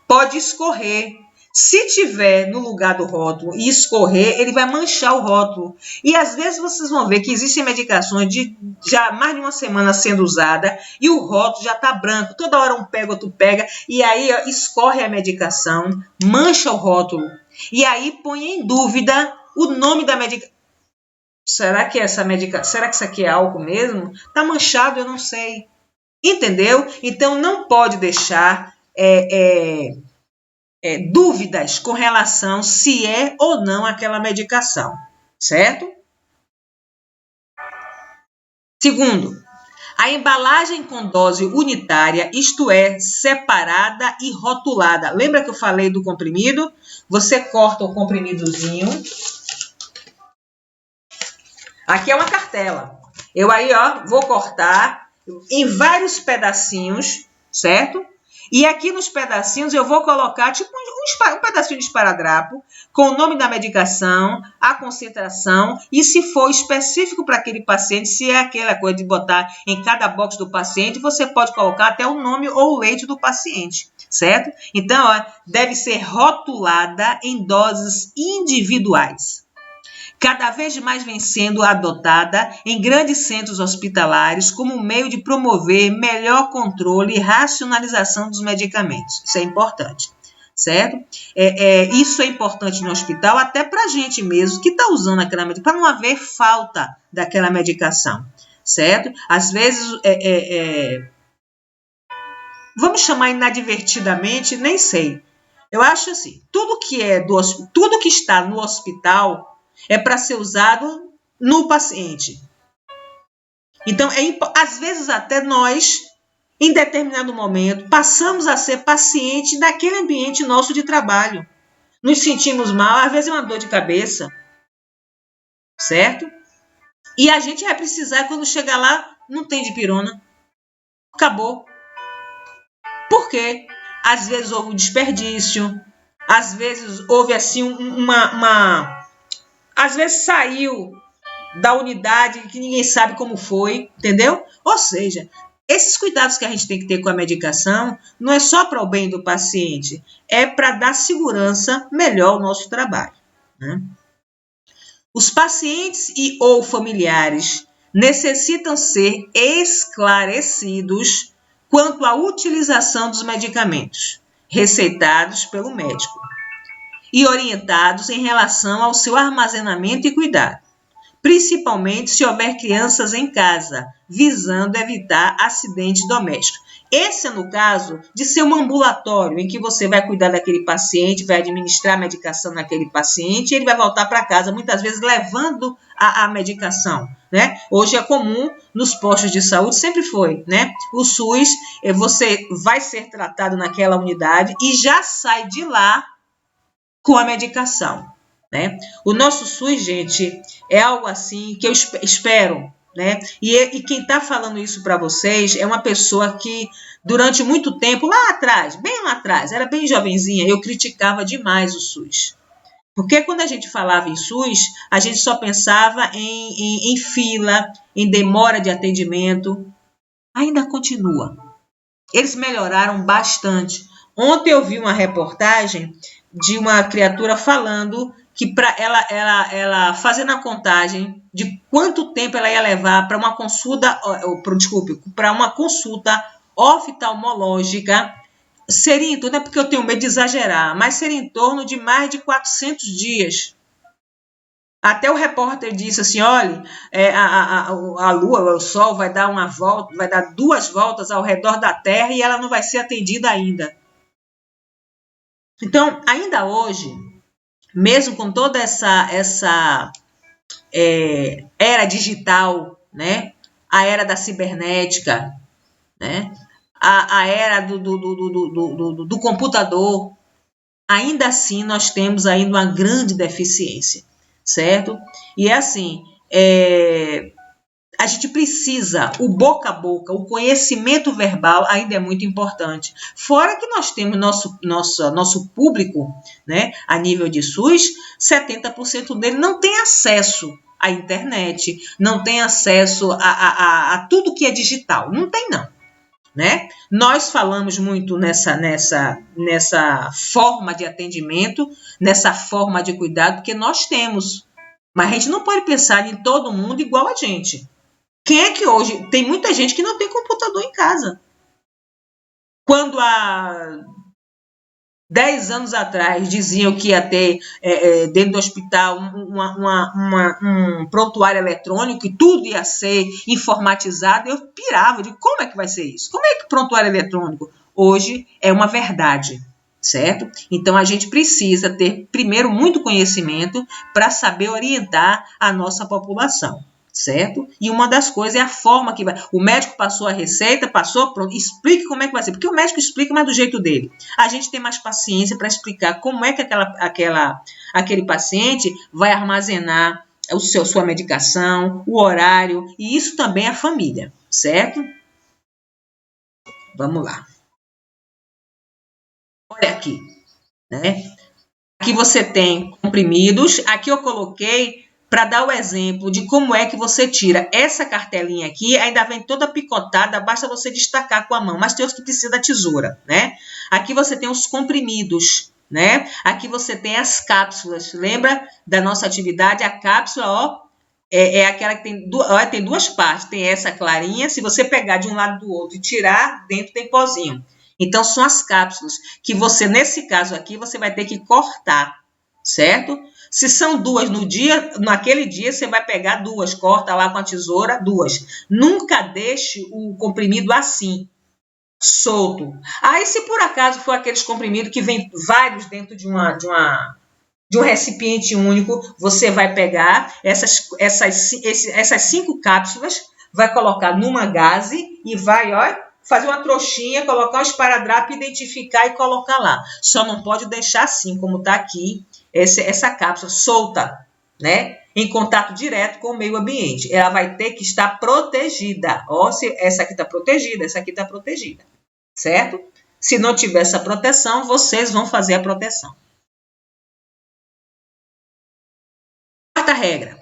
S1: pode escorrer. Se tiver no lugar do rótulo e escorrer, ele vai manchar o rótulo. E às vezes vocês vão ver que existem medicações de já mais de uma semana sendo usada e o rótulo já está branco. Toda hora um pega, outro pega. E aí ó, escorre a medicação, mancha o rótulo. E aí põe em dúvida o nome da medicação. Será que será que isso aqui é álcool mesmo? Está manchado, eu não sei. Entendeu? Então não pode deixar dúvidas com relação se é ou não aquela medicação, certo? Segundo, a embalagem com dose unitária, isto é, separada e rotulada. Lembra que eu falei do comprimido? Você corta o comprimidozinho. Aqui é uma cartela. Eu aí, ó, vou cortar em vários pedacinhos, certo? E aqui nos pedacinhos eu vou colocar tipo um pedacinho de esparadrapo com o nome da medicação, a concentração e se for específico para aquele paciente, se é aquela coisa de botar em cada box do paciente, você pode colocar até o nome ou o leite do paciente, certo? Então, ó, deve ser rotulada em doses individuais. Cada vez mais vem sendo adotada em grandes centros hospitalares como meio de promover melhor controle e racionalização dos medicamentos. Isso é importante, certo? Isso é importante no hospital até para a gente mesmo que está usando aquela medicação, para não haver falta daquela medicação, certo? Às vezes, vamos chamar inadvertidamente, nem sei. Eu acho assim, tudo que está no hospital é para ser usado no paciente. Então, às vezes até nós, em determinado momento, passamos a ser paciente naquele ambiente nosso de trabalho. Nos sentimos mal, às vezes é uma dor de cabeça, certo? E a gente vai precisar, quando chegar lá, não tem dipirona. Acabou. Por quê? Às vezes houve um desperdício, às vezes houve assim às vezes saiu da unidade que ninguém sabe como foi, entendeu? Ou seja, esses cuidados que a gente tem que ter com a medicação não é só para o bem do paciente, é para dar segurança melhor ao nosso trabalho, né? Os pacientes e ou familiares necessitam ser esclarecidos quanto à utilização dos medicamentos receitados pelo médico e orientados em relação ao seu armazenamento e cuidado, principalmente se houver crianças em casa, visando evitar acidentes domésticos. Esse é no caso de ser um ambulatório, em que você vai cuidar daquele paciente, vai administrar a medicação naquele paciente, e ele vai voltar para casa, muitas vezes levando a medicação, né? Hoje é comum nos postos de saúde, sempre foi, né? O SUS, você vai ser tratado naquela unidade e já sai de lá com a medicação, né? O nosso SUS, gente, é algo assim que eu espero, né? E quem está falando isso para vocês é uma pessoa que durante muito tempo, lá atrás, bem lá atrás, era bem jovenzinha, eu criticava demais o SUS. Porque quando a gente falava em SUS, a gente só pensava em fila, em demora de atendimento. Ainda continua. Eles melhoraram bastante. Ontem eu vi uma reportagem de uma criatura falando que para ela fazendo a contagem de quanto tempo ela ia levar para uma consulta, para uma consulta oftalmológica, seria em torno, não é porque eu tenho medo de exagerar, mas seria em torno de mais de 400 dias. Até o repórter disse assim, olha, a Lua, o Sol vai dar uma volta, vai dar 2 voltas ao redor da Terra e ela não vai ser atendida ainda. Então, ainda hoje, mesmo com toda essa era digital, né? A era da cibernética, né? A era do computador, ainda assim nós temos ainda uma grande deficiência, certo? E é assim, a gente precisa, o boca a boca, o conhecimento verbal ainda é muito importante. Fora que nós temos nosso público, né, a nível de SUS, 70% dele não tem acesso à internet, não tem acesso a tudo que é digital. Não tem, não. né? Nós falamos muito nessa forma de atendimento, nessa forma de cuidado, porque nós temos. Mas a gente não pode pensar em todo mundo igual a gente. Quem é que hoje... Tem muita gente que não tem computador em casa. Quando há 10 anos atrás diziam que ia ter dentro do hospital um prontuário eletrônico e tudo ia ser informatizado, eu pirava, digo, como é que vai ser isso? Como é que prontuário eletrônico? Hoje é uma verdade, certo? Então a gente precisa ter primeiro muito conhecimento para saber orientar a nossa população. Certo? E uma das coisas é a forma que vai. O médico passou a receita, passou, pronto, explique como é que vai ser. Porque o médico explica, mas do jeito dele. A gente tem mais paciência para explicar como é que aquele paciente vai armazenar sua medicação, o horário, e isso também é a família, certo? Vamos lá. Olha aqui, né? Aqui você tem comprimidos. Aqui eu coloquei para dar o exemplo de como é que você tira essa cartelinha aqui, ainda vem toda picotada, basta você destacar com a mão, mas tem outros que precisam da tesoura, né? Aqui você tem os comprimidos, né? Aqui você tem as cápsulas, lembra da nossa atividade? A cápsula, ó, é aquela que tem duas partes, tem essa clarinha, se você pegar de um lado do outro e tirar, dentro tem pozinho. Então, são as cápsulas que você, nesse caso aqui, você vai ter que cortar, certo? Se são duas no dia, naquele dia você vai pegar duas, corta lá com a tesoura, duas. Nunca deixe o comprimido assim, solto. Aí, se por acaso for aqueles comprimidos que vem vários dentro de um recipiente único, você vai pegar essas 5 cápsulas, vai colocar numa gaze e vai, ó, fazer uma trouxinha, colocar um esparadrapo, identificar e colocar lá. Só não pode deixar assim, como está aqui, essa cápsula solta, né? Em contato direto com o meio ambiente. Ela vai ter que estar protegida. Ó, essa aqui está protegida, essa aqui está protegida, certo? Se não tiver essa proteção, vocês vão fazer a proteção. Quarta regra.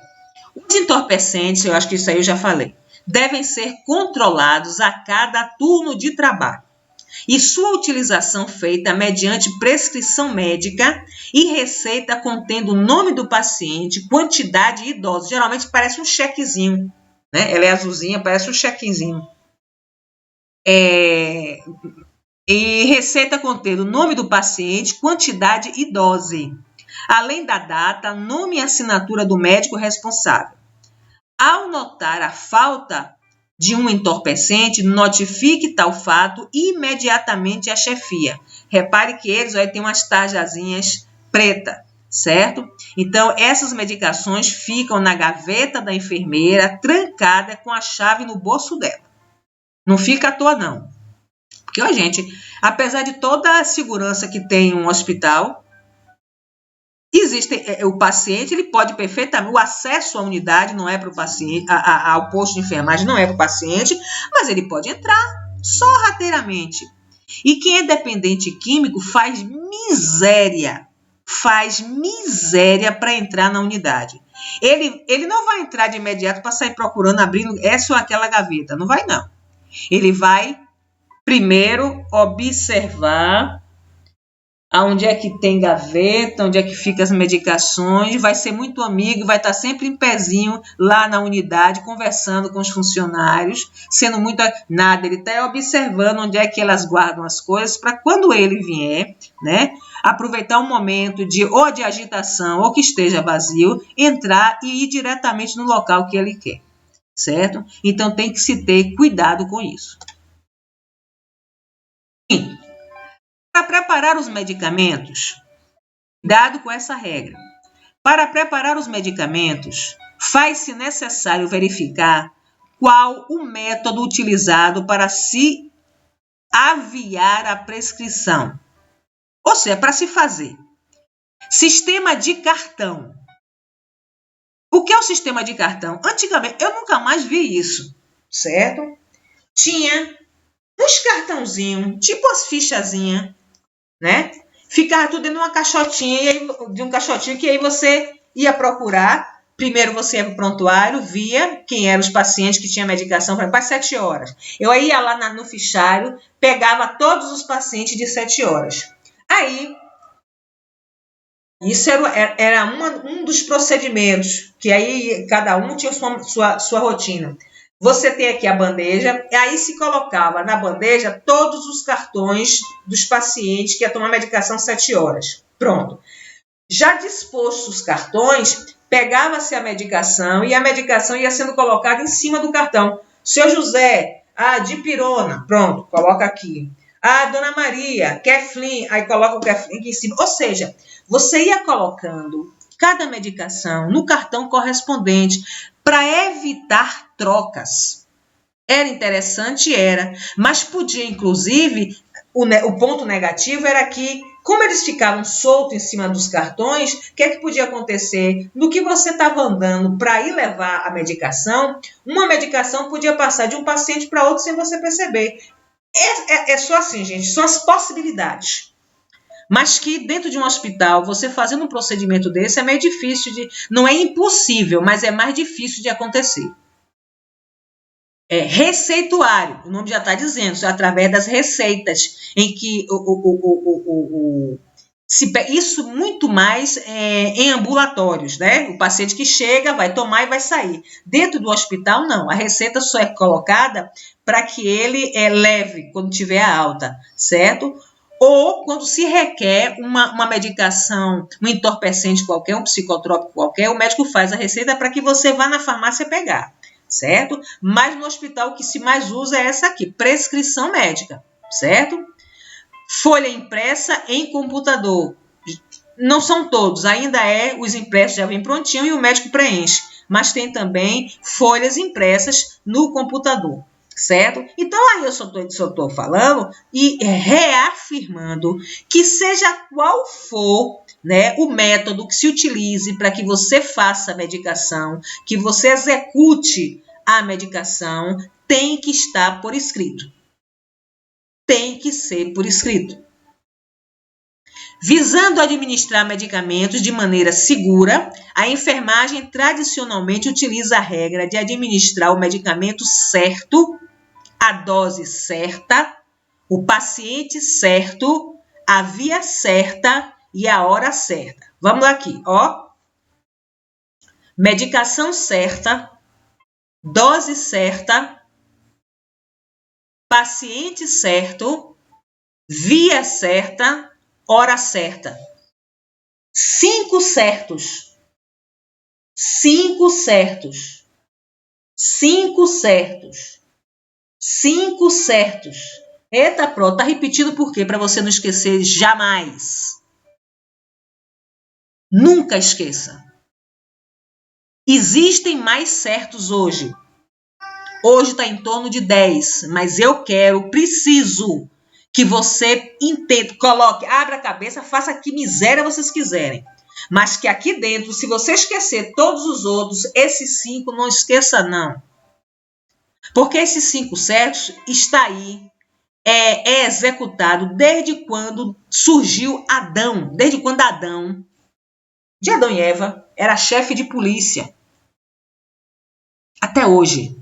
S1: Os entorpecentes, eu acho que isso aí eu já falei, devem ser controlados a cada turno de trabalho e sua utilização feita mediante prescrição médica e receita contendo o nome do paciente, quantidade e dose. Geralmente parece um chequezinho, né? Ela é azulzinha, parece um chequezinho. E receita contendo o nome do paciente, quantidade e dose, além da data, nome e assinatura do médico responsável. Ao notar a falta de um entorpecente, notifique tal fato imediatamente à chefia. Repare que eles têm umas tarjazinhas pretas, certo? Então, essas medicações ficam na gaveta da enfermeira, trancada com a chave no bolso dela. Não fica à toa, não. Porque, ó, gente, apesar de toda a segurança que tem um hospital, o paciente, ele pode perfeitamente, o acesso à unidade não é para o paciente, ao posto de enfermagem não é para o paciente, mas ele pode entrar sorrateiramente. E quem é dependente químico faz miséria para entrar na unidade. Ele não vai entrar de imediato para sair procurando, abrindo essa ou aquela gaveta, não vai não. Ele vai primeiro observar aonde é que tem gaveta, onde é que ficam as medicações, vai ser muito amigo, vai estar sempre em pezinho lá na unidade, conversando com os funcionários, sendo muito nada, ele está observando onde é que elas guardam as coisas, para quando ele vier, né, aproveitar um momento de agitação ou que esteja vazio, entrar e ir diretamente no local que ele quer, certo? Então tem que se ter cuidado com isso. Sim. Para preparar os medicamentos, cuidado com essa regra. Para preparar os medicamentos, faz-se necessário verificar qual o método utilizado para se aviar a prescrição. Ou seja, para se fazer. Sistema de cartão. O que é o sistema de cartão? Antigamente, eu nunca mais vi isso, certo? Tinha uns cartãozinhos, tipo as fichazinhas, né? Ficava tudo dentro de uma caixotinha, de um caixotinho que aí você ia procurar Primeiro você ia para o prontuário, via quem eram os pacientes que tinham medicação para 7 horas. Eu aí ia lá no fichário, pegava todos os pacientes de 7 horas. Aí, isso era um dos procedimentos, que aí cada um tinha sua rotina. Você tem aqui a bandeja, e aí se colocava na bandeja todos os cartões dos pacientes que ia tomar medicação 7 horas. Pronto. Já dispostos os cartões, pegava-se a medicação e a medicação ia sendo colocada em cima do cartão. Seu José, dipirona, pronto, coloca aqui. Dona Maria, Keflin, aí coloca o Keflin aqui em cima. Ou seja, você ia colocando cada medicação no cartão correspondente para evitar trocas. Era interessante, era, mas podia, inclusive, o ponto negativo era que, como eles ficavam soltos em cima dos cartões, o que é que podia acontecer? No que você estava andando para ir levar a medicação, uma medicação podia passar de um paciente para outro sem você perceber. É só assim, gente, são as possibilidades. Mas que dentro de um hospital, você fazendo um procedimento desse é meio difícil não é impossível, mas é mais difícil de acontecer. Receituário, o nome já está dizendo, através das receitas, em que isso muito mais em ambulatórios, né? O paciente que chega, vai tomar e vai sair. Dentro do hospital, não. A receita só é colocada para que ele leve quando tiver a alta, certo? Ou quando se requer uma medicação, um entorpecente qualquer, um psicotrópico qualquer, o médico faz a receita para que você vá na farmácia pegar. Certo? Mas no hospital o que se mais usa é essa aqui, prescrição médica, certo? Folha impressa em computador. Não são todos, ainda os impressos já vem prontinho e o médico preenche, mas tem também folhas impressas no computador, certo? Então aí eu só estou falando e reafirmando que seja qual for, né, o método que se utilize para que você faça a medicação, que você execute a medicação, tem que estar por escrito. Tem que ser por escrito. Visando administrar medicamentos de maneira segura, a enfermagem tradicionalmente utiliza a regra de administrar o medicamento certo, a dose certa, o paciente certo, a via certa e a hora certa. Vamos aqui, ó. Medicação certa, dose certa, paciente certo, via certa, hora certa. 5 certos. 5 certos. 5 certos. 5 certos. Eita, pronto, tá repetido por quê? Para você não esquecer jamais. Nunca esqueça. Existem mais certos hoje. Hoje está em torno de 10, mas eu preciso que você entenda, coloque, abra a cabeça, faça que miséria vocês quiserem. Mas que aqui dentro, se você esquecer todos os outros, esses 5, não esqueça não. Porque esses 5 certos está aí, é executado desde quando surgiu Adão. Desde quando Adão e Eva, era chefe de polícia. Até hoje.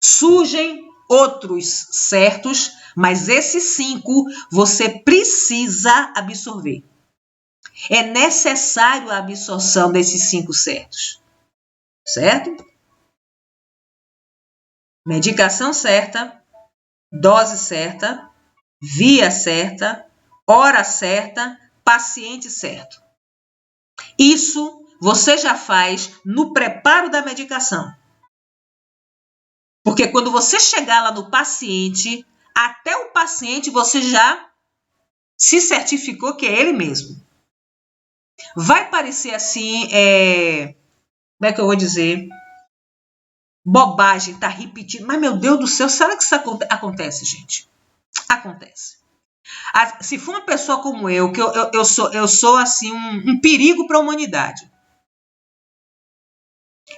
S1: Surgem outros certos, mas esses 5 você precisa absorver. É necessário a absorção desses 5 certos. Certo? Medicação certa, dose certa, via certa, hora certa, paciente certo. Isso você já faz no preparo da medicação. Porque quando você chegar lá no paciente, até o paciente você já se certificou que é ele mesmo. Vai parecer assim, como é que eu vou dizer? Bobagem, tá repetindo. Mas, meu Deus do céu, será que isso acontece, gente? Acontece. Se for uma pessoa como eu, que eu sou assim, um perigo para a humanidade.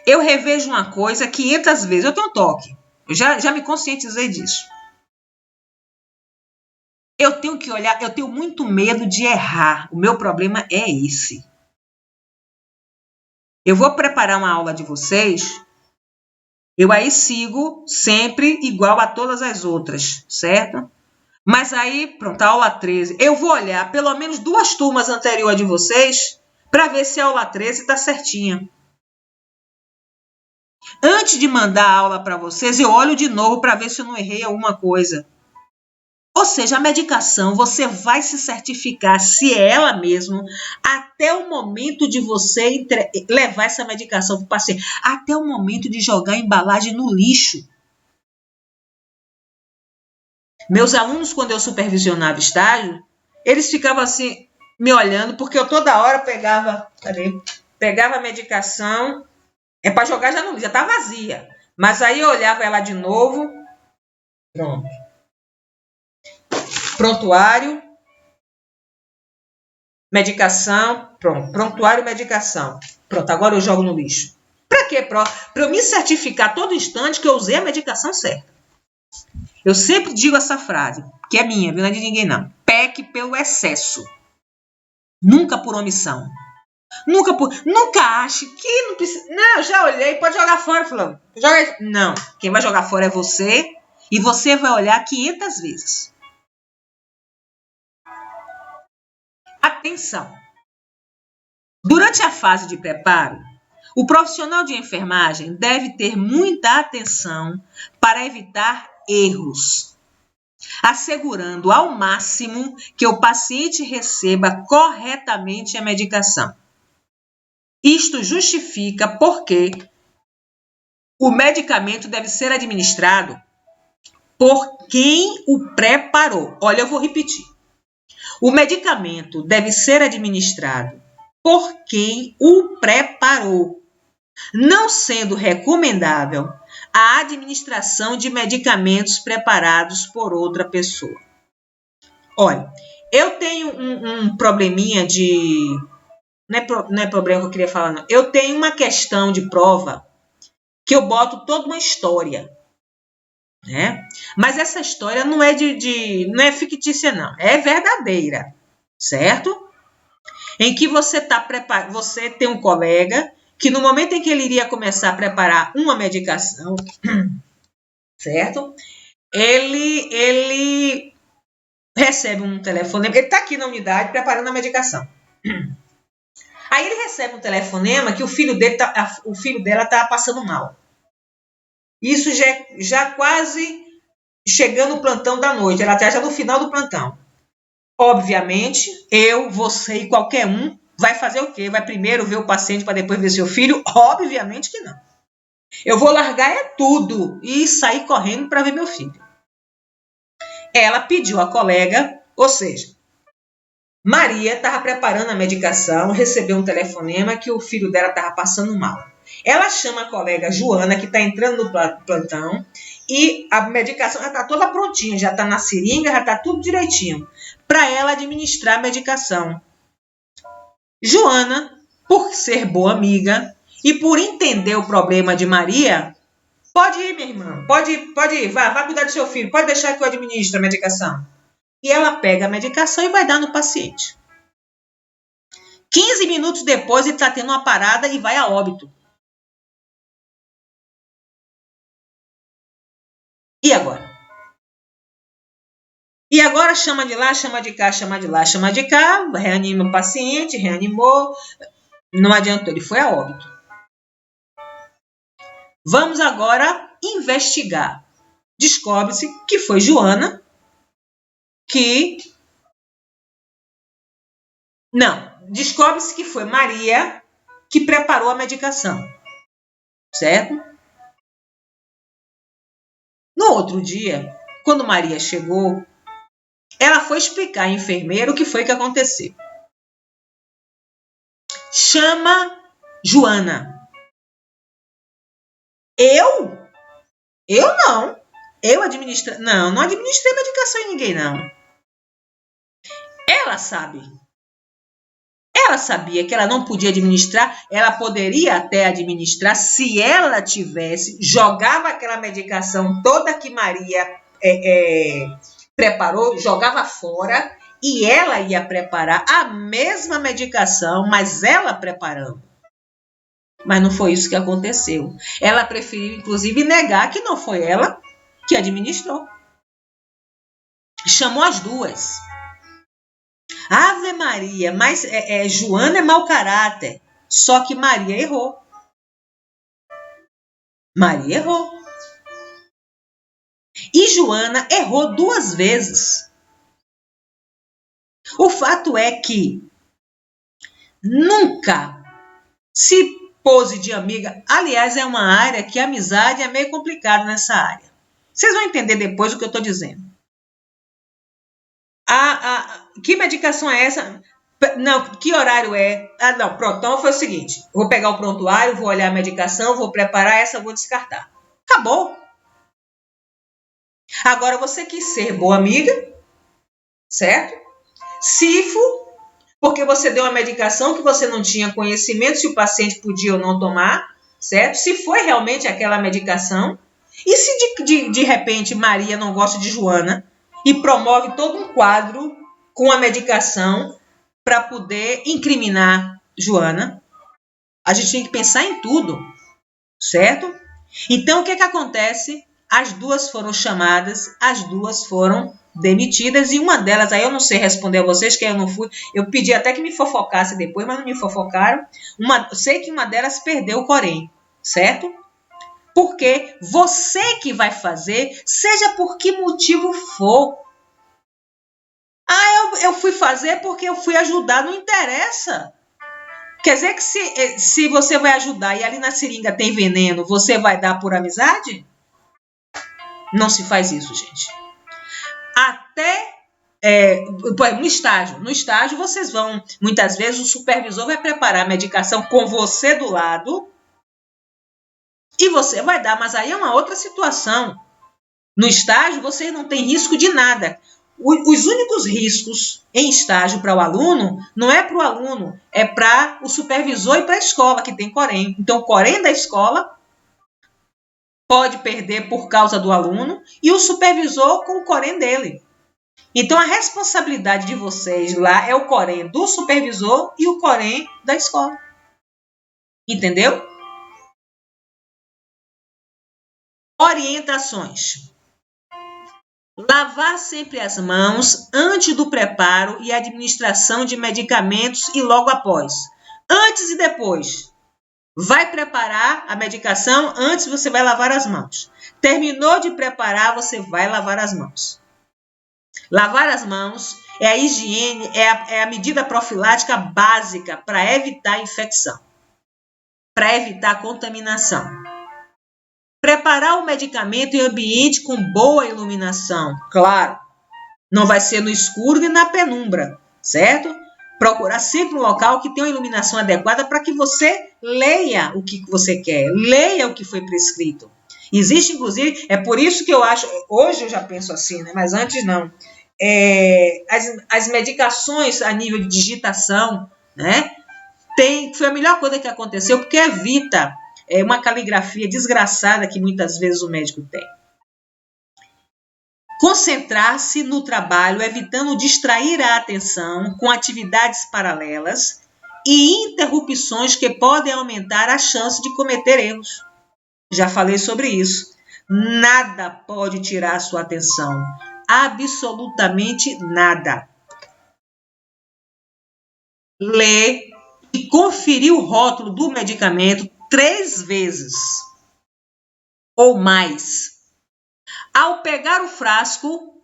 S1: Eu revejo uma coisa 500 vezes. Eu tenho um toque. Eu já me conscientizei disso. Eu tenho que olhar, eu tenho muito medo de errar. O meu problema é esse. Eu vou preparar uma aula de vocês, eu aí sigo sempre igual a todas as outras, certo? Mas aí, pronto, a aula 13, eu vou olhar pelo menos 2 turmas anteriores de vocês para ver se a aula 13 está certinha. Antes de mandar a aula para vocês, eu olho de novo para ver se eu não errei alguma coisa. Ou seja, a medicação, você vai se certificar se é ela mesmo até o momento de você levar essa medicação para o paciente, até o momento de jogar a embalagem no lixo. Meus alunos, quando eu supervisionava estágio, eles ficavam assim, me olhando, porque eu toda hora pegava a medicação, para jogar já no lixo, já está vazia. Mas aí eu olhava ela de novo, pronto. Prontuário, medicação, pronto. Prontuário, medicação. Pronto, agora eu jogo no lixo. Para quê? Para eu me certificar todo instante que eu usei a medicação certa. Eu sempre digo essa frase, que é minha, não é de ninguém não. Peque pelo excesso. Nunca por omissão. Nunca ache que não precisa. Não, já olhei, pode jogar fora, fulano. Não, quem vai jogar fora é você e você vai olhar 500 vezes. Atenção! Durante a fase de preparo, o profissional de enfermagem deve ter muita atenção para evitar erros, assegurando ao máximo que o paciente receba corretamente a medicação. Isto justifica porque o medicamento deve ser administrado por quem o preparou. Olha, eu vou repetir. O medicamento deve ser administrado por quem o preparou, não sendo recomendável a administração de medicamentos preparados por outra pessoa. Olha, eu tenho um probleminha de... Não é problema que eu queria falar, não. Eu tenho uma questão de prova que eu boto toda uma história, né? Mas essa história não é não é fictícia, não. É verdadeira, certo? Em que você tem um colega que no momento em que ele iria começar a preparar uma medicação, certo? Ele recebe um telefonema, ele está aqui na unidade preparando a medicação. Aí ele recebe um telefonema que o filho dela está passando mal. Isso já quase chegando o plantão da noite, ela está já no final do plantão. Obviamente, eu, você e qualquer um vai fazer o quê? Vai primeiro ver o paciente para depois ver seu filho? Obviamente que não. Eu vou largar tudo e sair correndo para ver meu filho. Ela pediu a colega, ou seja, Maria estava preparando a medicação, recebeu um telefonema que o filho dela estava passando mal. Ela chama a colega Joana, que está entrando no plantão, e a medicação já está toda prontinha, já está na seringa, já está tudo direitinho, para ela administrar a medicação. Joana, por ser boa amiga e por entender o problema de Maria, pode ir, minha irmã, pode ir, vá cuidar do seu filho, pode deixar que eu administre a medicação. E ela pega a medicação e vai dar no paciente. 15 minutos depois, ele está tendo uma parada e vai a óbito. E agora? E agora chama de lá, chama de cá, chama de lá, chama de cá, reanima o paciente, reanimou, não adiantou, ele foi a óbito. Vamos agora investigar. Descobre-se que foi Joana descobre-se que foi Maria que preparou a medicação, certo? No outro dia, quando Maria chegou, ela foi explicar à enfermeira o que foi que aconteceu. Chama Joana. Eu? Eu não. Eu administrei... Não administrei medicação em ninguém, não. Ela sabe. Ela sabia que ela não podia administrar, ela poderia até administrar se ela tivesse, jogava aquela medicação toda que Maria preparou, jogava fora e ela ia preparar a mesma medicação, mas ela preparando. Mas não foi isso que aconteceu. Ela preferiu, inclusive, negar que não foi ela que administrou. Chamou as duas. Ave Maria, mas Joana é mau caráter. Só que Maria errou. Maria errou. E Joana errou 2 vezes. O fato é que nunca se pose de amiga. Aliás, é uma área que a amizade é meio complicada nessa área. Vocês vão entender depois o que eu estou dizendo. Que medicação é essa? Não, que horário é? Não, pronto. Então foi o seguinte: vou pegar o prontuário, vou olhar a medicação, vou preparar essa, vou descartar. Acabou. Agora você quis ser boa amiga, certo? Cifo, porque você deu uma medicação que você não tinha conhecimento se o paciente podia ou não tomar, certo? Se foi realmente aquela medicação. E se de repente Maria não gosta de Joana e promove todo um quadro com a medicação para poder incriminar Joana? A gente tem que pensar em tudo, certo? Então, o que acontece? As duas foram chamadas, as duas foram demitidas, e uma delas, aí eu não sei responder a vocês, que eu não fui, eu pedi até que me fofocasse depois, mas não me fofocaram. Sei que uma delas perdeu o Corém, certo? Porque você que vai fazer, seja por que motivo for. Eu fui fazer porque eu fui ajudar, não interessa. Quer dizer que se você vai ajudar e ali na seringa tem veneno, você vai dar por amizade? Não se faz isso, gente. Até no estágio vocês vão, muitas vezes o supervisor vai preparar a medicação com você do lado e você vai dar, mas aí é uma outra situação. No estágio você não tem risco de nada. Os únicos riscos em estágio para o aluno, não é para o aluno, é para o supervisor e para a escola que tem Corém. Então, o Corém da escola pode perder por causa do aluno e o supervisor com o Corém dele. Então, a responsabilidade de vocês lá é o Corém do supervisor e o Corém da escola. Entendeu? Orientações. Lavar sempre as mãos antes do preparo e administração de medicamentos e logo após. Antes e depois. Vai preparar a medicação, antes você vai lavar as mãos. Terminou de preparar, você vai lavar as mãos. Lavar as mãos é a higiene, é a medida profilática básica para evitar a infecção, para evitar a contaminação. Preparar o medicamento em ambiente com boa iluminação, claro. Não vai ser no escuro nem na penumbra, certo? Procurar sempre um local que tenha uma iluminação adequada para que você leia o que você quer, leia o que foi prescrito. Existe, inclusive, é por isso que eu acho, hoje eu já penso assim, né? Mas antes não. As medicações a nível de digitação, né? Foi a melhor coisa que aconteceu, porque evita uma caligrafia desgraçada que muitas vezes o médico tem. Concentrar-se no trabalho, evitando distrair a atenção com atividades paralelas e interrupções que podem aumentar a chance de cometer erros. Já falei sobre isso. Nada pode tirar a sua atenção. Absolutamente nada. Ler e conferir o rótulo do medicamento 3 vezes ou mais. Ao pegar o frasco,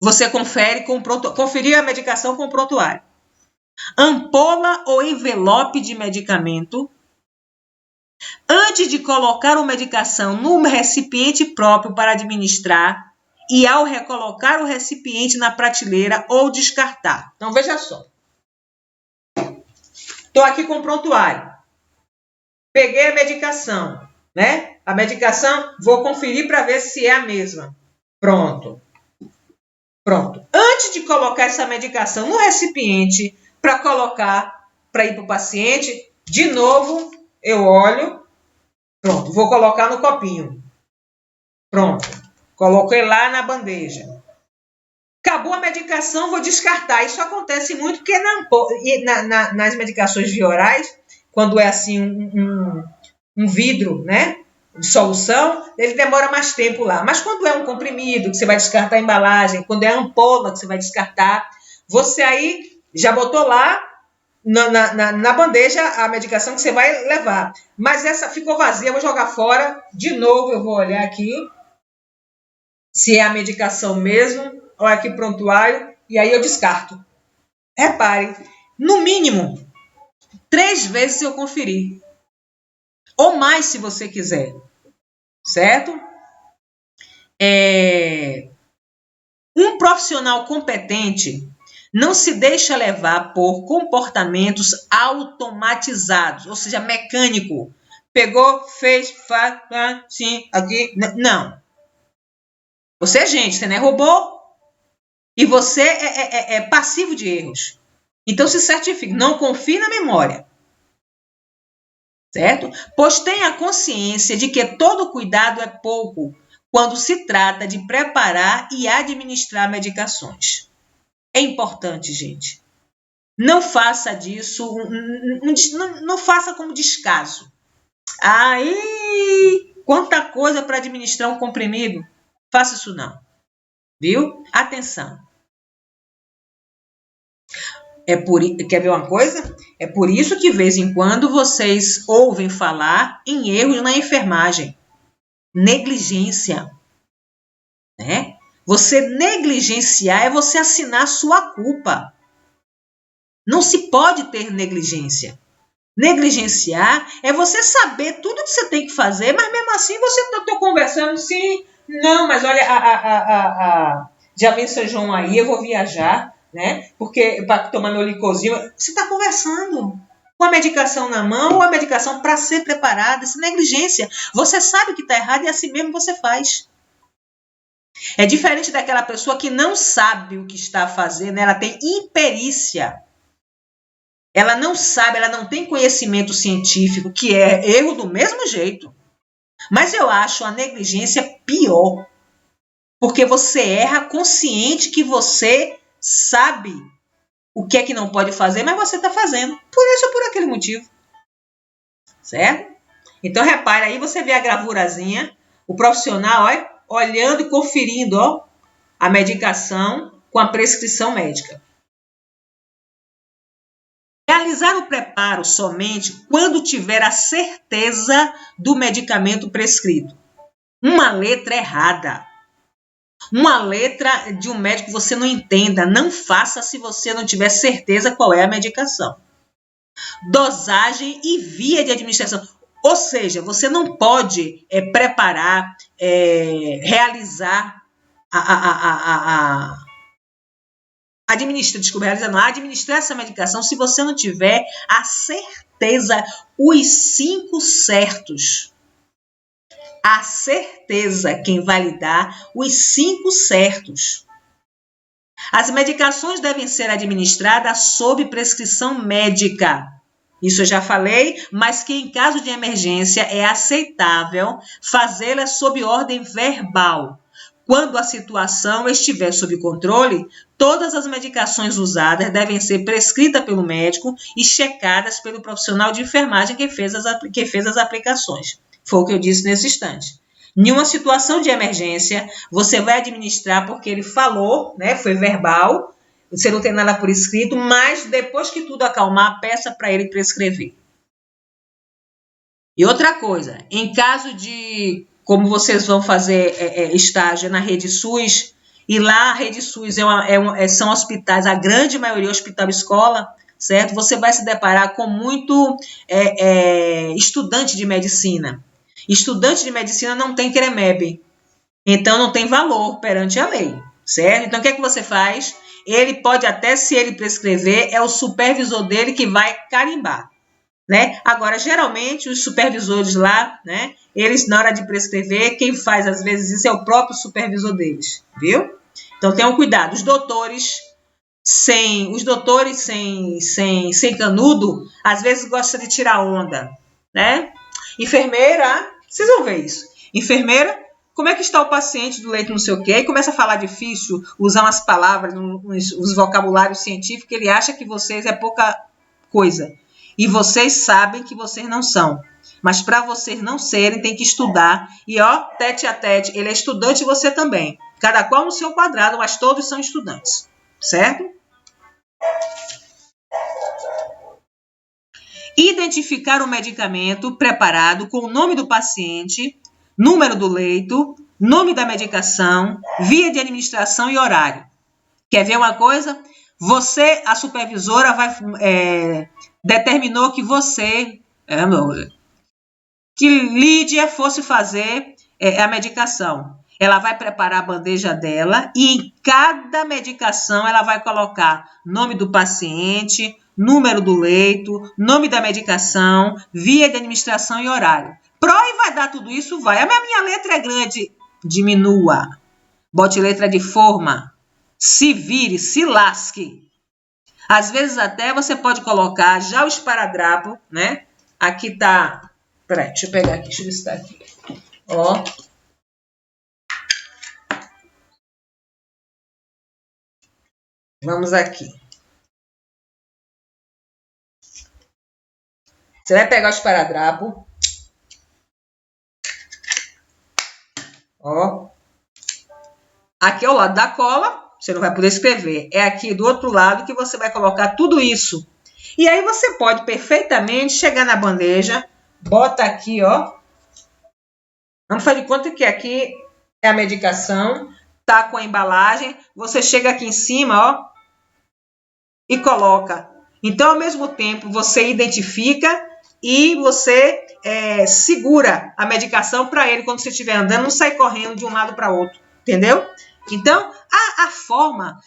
S1: você conferir a medicação com o prontuário. Ampola ou envelope de medicamento. Antes de colocar a medicação no recipiente próprio para administrar e ao recolocar o recipiente na prateleira ou descartar. Então, veja só. Estou aqui com o prontuário. Peguei a medicação, né? A medicação, vou conferir para ver se é a mesma. Pronto. Antes de colocar essa medicação no recipiente para ir para o paciente, de novo, eu olho. Pronto, vou colocar no copinho. Pronto, coloquei lá na bandeja. Acabou a medicação, vou descartar. Isso acontece muito porque nas medicações via orais, quando é assim um vidro, né, de solução, ele demora mais tempo lá. Mas quando é um comprimido, que você vai descartar a embalagem, quando é ampola, que você vai descartar, você aí já botou lá na bandeja a medicação que você vai levar. Mas essa ficou vazia, eu vou jogar fora. De novo, eu vou olhar aqui se é a medicação mesmo, olha aqui prontuário, e aí eu descarto. Repare, no mínimo, 3 vezes eu conferi. Ou mais, se você quiser. Certo? Um profissional competente não se deixa levar por comportamentos automatizados, ou seja, mecânico. Pegou, fez, faz, sim, aqui. Não. Você é gente, você não é robô e você é passivo de erros. Então se certifique, não confie na memória. Certo? Pois tenha consciência de que todo cuidado é pouco quando se trata de preparar e administrar medicações. É importante, gente. Não faça disso, não faça como descaso. Aí, quanta coisa para administrar um comprimido. Faça isso não. Viu? Atenção. Quer ver uma coisa? É por isso que, de vez em quando, vocês ouvem falar em erros na enfermagem. Negligência. Né? Você negligenciar é você assinar sua culpa. Não se pode ter negligência. Negligenciar é você saber tudo que você tem que fazer, mas mesmo assim você está conversando assim, não, mas olha, já vem São João aí, eu vou viajar, né? Porque para tomar meu licorzinho, você está conversando com a medicação na mão ou a medicação para ser preparada, isso é negligência. Você sabe que está errado e assim mesmo você faz. É diferente daquela pessoa que não sabe o que está fazendo, ela tem imperícia. Ela não sabe, ela não tem conhecimento científico, que é erro do mesmo jeito. Mas eu acho a negligência pior. Porque você erra consciente que você sabe o que é que não pode fazer, mas você está fazendo. Por isso ou por aquele motivo. Certo? Então, repare, aí você vê a gravurazinha, o profissional olhando e conferindo a medicação com a prescrição médica. Realizar o preparo somente quando tiver a certeza do medicamento prescrito. Uma letra errada. Uma letra de um médico que você não entenda. Não faça se você não tiver certeza qual é a medicação. Dosagem e via de administração. Ou seja, você não pode preparar, realizar administrar essa medicação se você não tiver a certeza, os 5 certos. A certeza, quem vai lhe dar os 5 certos. As medicações devem ser administradas sob prescrição médica. Isso eu já falei, mas que em caso de emergência é aceitável fazê-la sob ordem verbal. Quando a situação estiver sob controle, todas as medicações usadas devem ser prescritas pelo médico e checadas pelo profissional de enfermagem que fez as aplicações. Foi o que eu disse nesse instante. Em uma situação de emergência, você vai administrar porque ele falou, né, foi verbal, você não tem nada por escrito, mas depois que tudo acalmar, peça para ele prescrever. E outra coisa, em caso de, como vocês vão fazer estágio na Rede SUS, e lá a Rede SUS são hospitais, a grande maioria é hospital-escola, certo? Você vai se deparar com muito estudante de medicina. Estudante de medicina não tem CREMEB, então não tem valor perante a lei, certo? Então o que é que você faz? Ele pode até, se ele prescrever, é o supervisor dele que vai carimbar. Né? Agora, geralmente, os supervisores lá, né, eles, na hora de prescrever, quem faz às vezes isso é o próprio supervisor deles, viu? Então, tenham cuidado. Os doutores sem canudo, às vezes gostam de tirar onda, né? Enfermeira, vocês vão ver isso. Enfermeira, como é que está o paciente do leito, não sei o quê, e começa a falar difícil, usar umas palavras, os vocabulários científicos, ele acha que vocês é pouca coisa. E vocês sabem que vocês não são. Mas para vocês não serem, tem que estudar. E ó, tete a tete, ele é estudante e você também. Cada qual no seu quadrado, mas todos são estudantes. Certo? Identificar o medicamento preparado com o nome do paciente, número do leito, nome da medicação, via de administração e horário. Quer ver uma coisa? Você, a supervisora, determinou que você, que Lídia fosse fazer a medicação. Ela vai preparar a bandeja dela e em cada medicação ela vai colocar nome do paciente, número do leito, nome da medicação, via de administração e horário. PROE vai dar tudo isso? Vai. A minha letra é grande. Diminua. Bote letra de forma. Se vire, se lasque. Às vezes até você pode colocar já o esparadrapo, né? Aqui tá... Peraí, deixa eu pegar aqui, deixa eu ver se tá aqui. Ó. Vamos aqui. Você vai pegar o esparadrapo. Ó. Aqui ao lado da cola, você não vai poder escrever. É aqui do outro lado que você vai colocar tudo isso. E aí você pode perfeitamente chegar na bandeja, bota aqui, ó. Vamos fazer de conta que aqui é a medicação, tá com a embalagem. Você chega aqui em cima, ó, e coloca. Então, ao mesmo tempo, você identifica e você segura a medicação para ele, quando você estiver andando, não sair correndo de um lado para outro, entendeu? Então, a forma,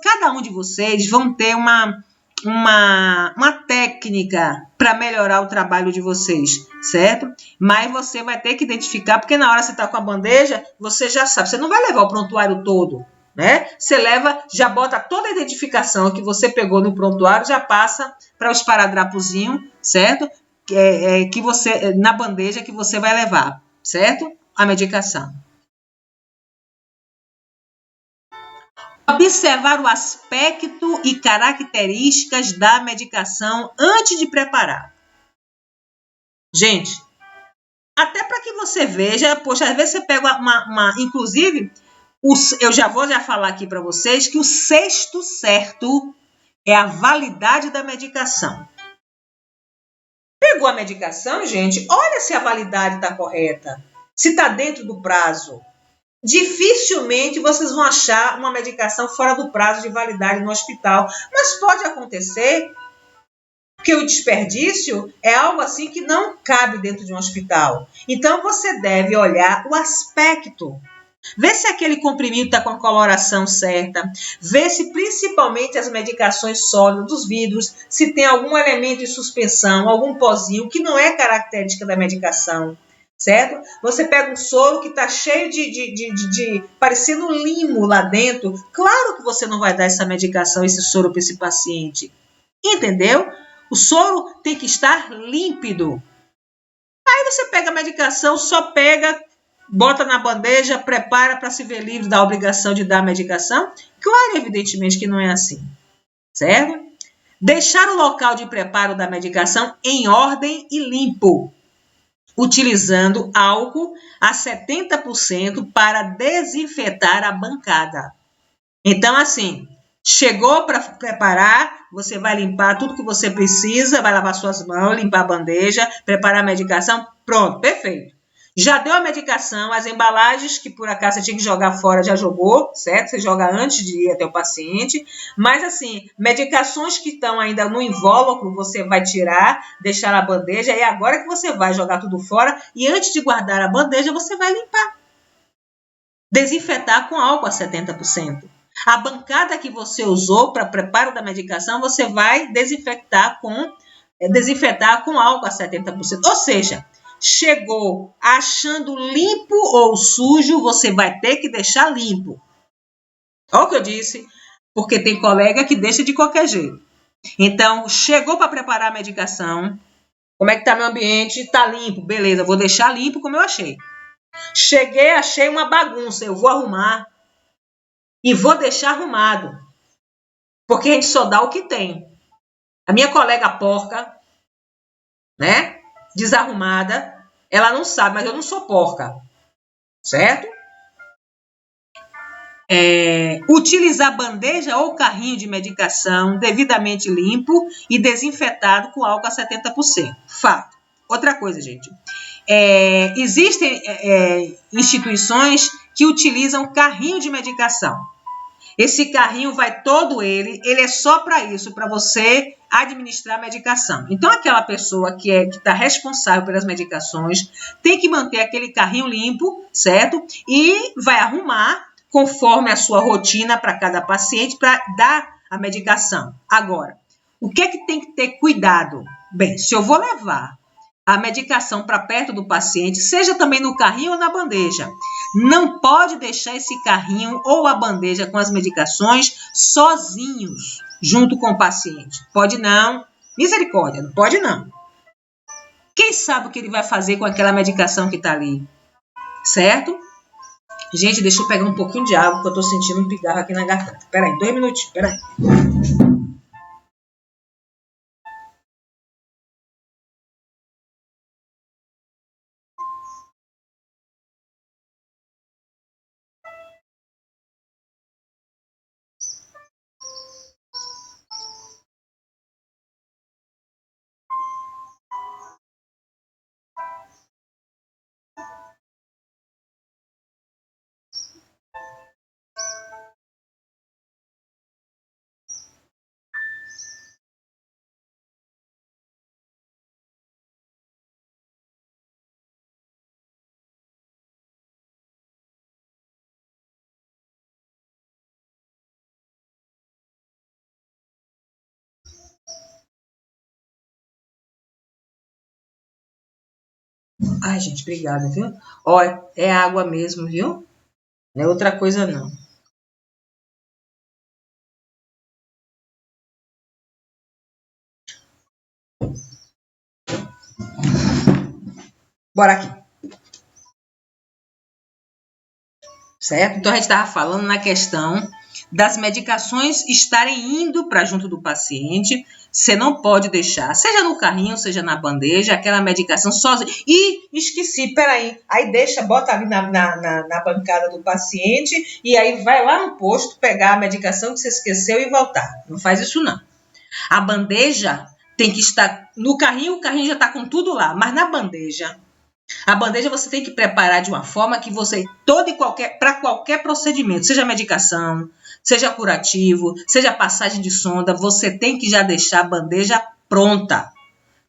S1: cada um de vocês vão ter uma técnica para melhorar o trabalho de vocês, certo? Mas você vai ter que identificar, porque na hora que você está com a bandeja, você já sabe, você não vai levar o prontuário todo, né? Você leva, já bota toda a identificação que você pegou no prontuário, já passa para o esparadrapozinho, certo? Que você, na bandeja que você vai levar, certo? A medicação. Observar o aspecto e características da medicação antes de preparar. Gente, até para que você veja, poxa, às vezes você pega inclusive, eu já vou falar aqui para vocês que o sexto certo é a validade da medicação. Pegou a medicação, gente, olha se a validade está correta, se está dentro do prazo. Dificilmente vocês vão achar uma medicação fora do prazo de validade no hospital. Mas pode acontecer que o desperdício é algo assim que não cabe dentro de um hospital. Então você deve olhar o aspecto. Ver se aquele comprimido está com a coloração certa. Ver se principalmente as medicações sólidas dos vidros, se tem algum elemento de suspensão, algum pozinho que não é característica da medicação. Certo? Você pega um soro que está cheio de parecendo limo lá dentro. Claro que você não vai dar essa medicação, esse soro para esse paciente. Entendeu? O soro tem que estar límpido. Aí você pega a medicação, só pega, bota na bandeja, prepara para se ver livre da obrigação de dar a medicação. Claro, evidentemente que não é assim. Certo? Deixar o local de preparo da medicação em ordem e limpo, utilizando álcool a 70% para desinfetar a bancada. Então, assim, chegou para preparar, você vai limpar tudo que você precisa, vai lavar suas mãos, limpar a bandeja, preparar a medicação, pronto, perfeito. Já deu a medicação, as embalagens que por acaso você tinha que jogar fora, já jogou, certo? Você joga antes de ir até o paciente. Mas assim, medicações que estão ainda no invólucro, você vai tirar, deixar na bandeja. E agora que você vai jogar tudo fora, e antes de guardar a bandeja, você vai limpar. Desinfetar com álcool a 70%. A bancada que você usou para preparo da medicação, você vai desinfetar com álcool a 70%. Ou seja, chegou achando limpo ou sujo, você vai ter que deixar limpo. Olha o que eu disse, porque tem colega que deixa de qualquer jeito. Então, chegou para preparar a medicação, como é que está meu ambiente? Está limpo, beleza, vou deixar limpo como eu achei. Cheguei, achei uma bagunça, eu vou arrumar e vou deixar arrumado, porque a gente só dá o que tem. A minha colega porca, né? Desarrumada, ela não sabe, mas eu não sou porca, certo? Utilizar bandeja ou carrinho de medicação devidamente limpo e desinfetado com álcool a 70%. Fato. Outra coisa, gente. Existem instituições que utilizam carrinho de medicação. Esse carrinho vai todo ele é só para isso, para você administrar a medicação. Então, aquela pessoa que está responsável pelas medicações tem que manter aquele carrinho limpo, certo? E vai arrumar conforme a sua rotina para cada paciente para dar a medicação. Agora, o que é que tem que ter cuidado? Bem, se eu vou levar a medicação para perto do paciente, seja também no carrinho ou na bandeja, não pode deixar esse carrinho ou a bandeja com as medicações sozinhos, junto com o paciente. Pode não. Misericórdia, não pode não. Quem sabe o que ele vai fazer com aquela medicação que está ali? Certo? Gente, deixa eu pegar um pouquinho de água, porque eu estou sentindo um pigarro aqui na garganta. Peraí, 2 minutinhos, peraí. Ai, gente, obrigada, viu? Ó, é água mesmo, viu? Não é outra coisa, não. Bora aqui. Certo? Então, a gente estava falando na questão das medicações estarem indo para junto do paciente. Você não pode deixar, seja no carrinho, seja na bandeja, aquela medicação sozinha. E esqueci, peraí. Aí deixa, bota ali na bancada do paciente e aí vai lá no posto pegar a medicação que você esqueceu e voltar. Não faz isso, não. A bandeja tem que estar no carrinho, o carrinho já está com tudo lá, mas na bandeja. A bandeja você tem que preparar de uma forma que você, para qualquer procedimento, seja medicação, seja curativo, seja passagem de sonda, você tem que já deixar a bandeja pronta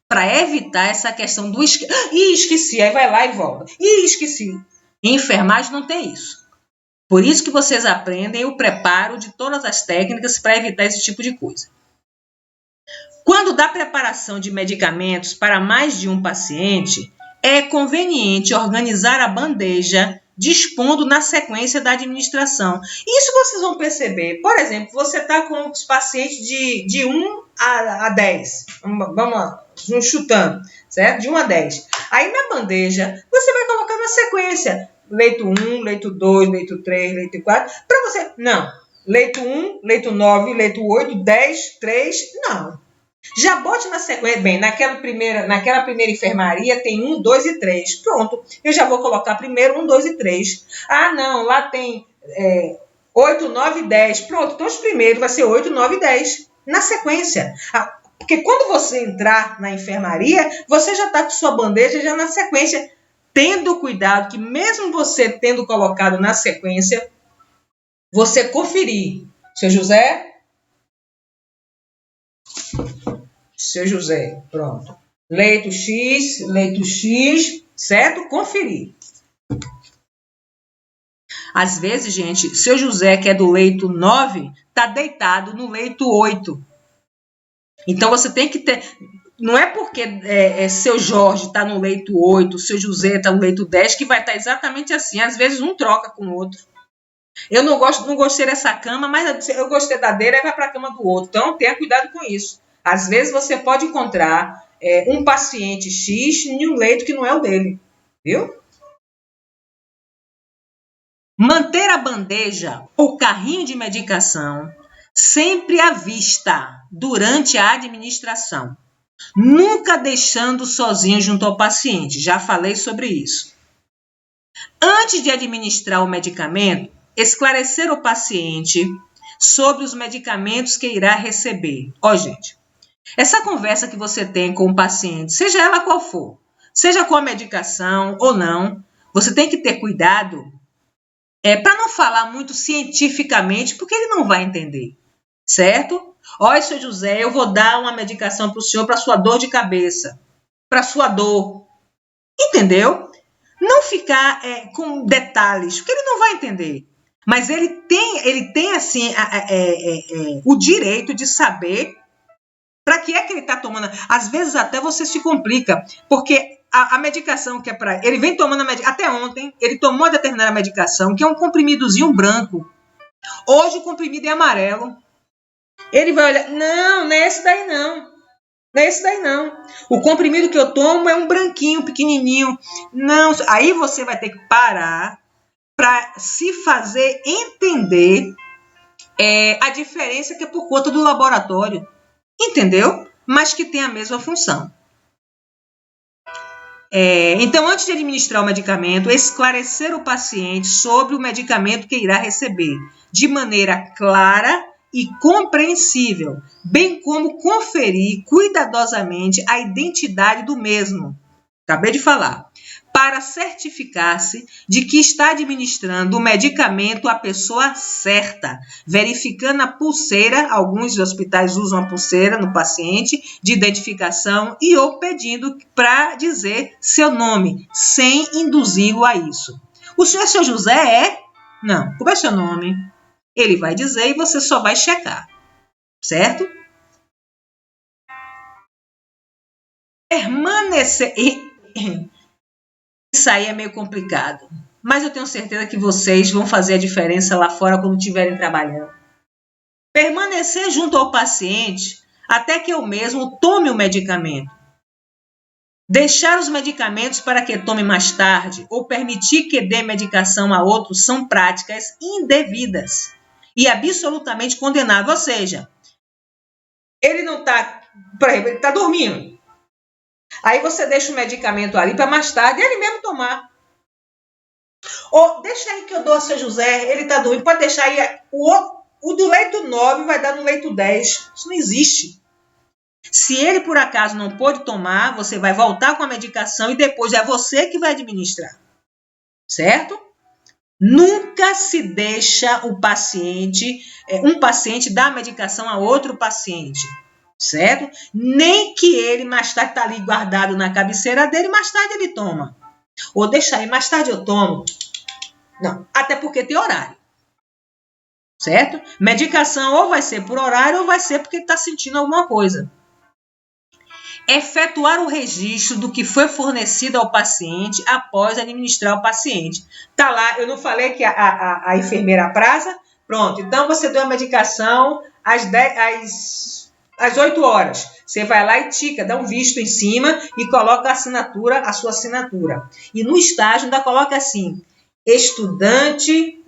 S1: para evitar essa questão do esqueci, aí vai lá e volta. Esqueci. Em enfermagem não tem isso. Por isso que vocês aprendem o preparo de todas as técnicas para evitar esse tipo de coisa. Quando dá preparação de medicamentos para mais de um paciente, é conveniente organizar a bandeja dispondo na sequência da administração. Isso vocês vão perceber. Por exemplo, você está com os pacientes de 1 a 10. Vamos chutando, certo? De 1 a 10. Aí na bandeja, você vai colocar na sequência. Leito 1, leito 2, leito 3, leito 4. Para você, não. Leito 1, leito 9, leito 8, 10, 3, não. Já bote na sequência, bem, naquela primeira enfermaria tem 1, 2 e 3. Pronto, eu já vou colocar primeiro 1, 2 e 3. Ah, não, lá tem 8, 9 e 10. Pronto, então os primeiros vai ser 8, 9 e 10. Na sequência. Porque quando você entrar na enfermaria, você já está com sua bandeja já na sequência. Tendo cuidado que mesmo você tendo colocado na sequência, você conferir. Seu José... Seu José, pronto. Leito X, certo? Conferir. Às vezes, gente, seu José, que é do leito 9, está deitado no leito 8. Então, você tem que ter... Não é porque seu Jorge está no leito 8, seu José está no leito 10, que vai estar exatamente assim. Às vezes, um troca com o outro. Eu não gostei dessa cama, mas eu gostei da dele, aí vai para a cama do outro. Então, tenha cuidado com isso. Às vezes você pode encontrar um paciente X em um leito que não é o dele, viu? Manter a bandeja ou carrinho de medicação sempre à vista durante a administração. Nunca deixando sozinho junto ao paciente. Já falei sobre isso. Antes de administrar o medicamento, esclarecer o paciente sobre os medicamentos que irá receber. Ó, gente, essa conversa que você tem com o paciente, seja ela qual for, seja com a medicação ou não, você tem que ter cuidado para não falar muito cientificamente, porque ele não vai entender, certo? Olha, seu José, eu vou dar uma medicação para o senhor para sua dor de cabeça, para sua dor, entendeu? Não ficar com detalhes, porque ele não vai entender. Mas ele tem assim, o direito de saber para que é que ele está tomando. Às vezes até você se complica, porque a medicação que é para... Ele vem tomando a medicação. Até ontem, ele tomou a determinada medicação, que é um comprimidozinho branco. Hoje o comprimido é amarelo. Ele vai olhar, não é esse daí não. Não é esse daí não. O comprimido que eu tomo é um branquinho, pequenininho. Não, aí você vai ter que parar para se fazer entender a diferença que é por conta do laboratório. Entendeu? Mas que tem a mesma função. Então, antes de administrar o medicamento, esclarecer o paciente sobre o medicamento que irá receber, de maneira clara e compreensível, bem como conferir cuidadosamente a identidade do mesmo. Acabei de falar. Para certificar-se de que está administrando o medicamento à pessoa certa, verificando a pulseira, alguns hospitais usam a pulseira no paciente, de identificação, e ou pedindo para dizer seu nome, sem induzi-lo a isso. O senhor é seu José? Não. Como é seu nome? Ele vai dizer e você só vai checar, certo? Permanecer... Isso aí é meio complicado, mas eu tenho certeza que vocês vão fazer a diferença lá fora quando estiverem trabalhando. Permanecer junto ao paciente até que eu mesmo tome o medicamento. Deixar os medicamentos para que tome mais tarde ou permitir que dê medicação a outros são práticas indevidas e absolutamente condenáveis. Ou seja, ele não está, por exemplo, ele está dormindo. Aí você deixa o medicamento ali para mais tarde ele mesmo tomar. Ou deixa aí que eu dou ao seu José, ele está dormindo, pode deixar aí. O do leito 9 vai dar no leito 10. Isso não existe. Se ele por acaso não pôde tomar, você vai voltar com a medicação e depois é você que vai administrar. Certo? Nunca se deixa o paciente, um paciente dar a medicação a outro paciente. Certo? Nem que ele mais tarde está ali guardado na cabeceira dele, mais tarde ele toma. Ou deixa aí, mais tarde eu tomo. Não, até porque tem horário. Certo? Medicação ou vai ser por horário ou vai ser porque ele está sentindo alguma coisa. Efetuar o registro do que foi fornecido ao paciente após administrar ao paciente. Tá lá, eu não falei que a enfermeira apraza? Pronto, então você deu a medicação às 8 horas. Você vai lá e tica, dá um visto em cima e coloca a sua assinatura. E no estágio ainda coloca assim, estudante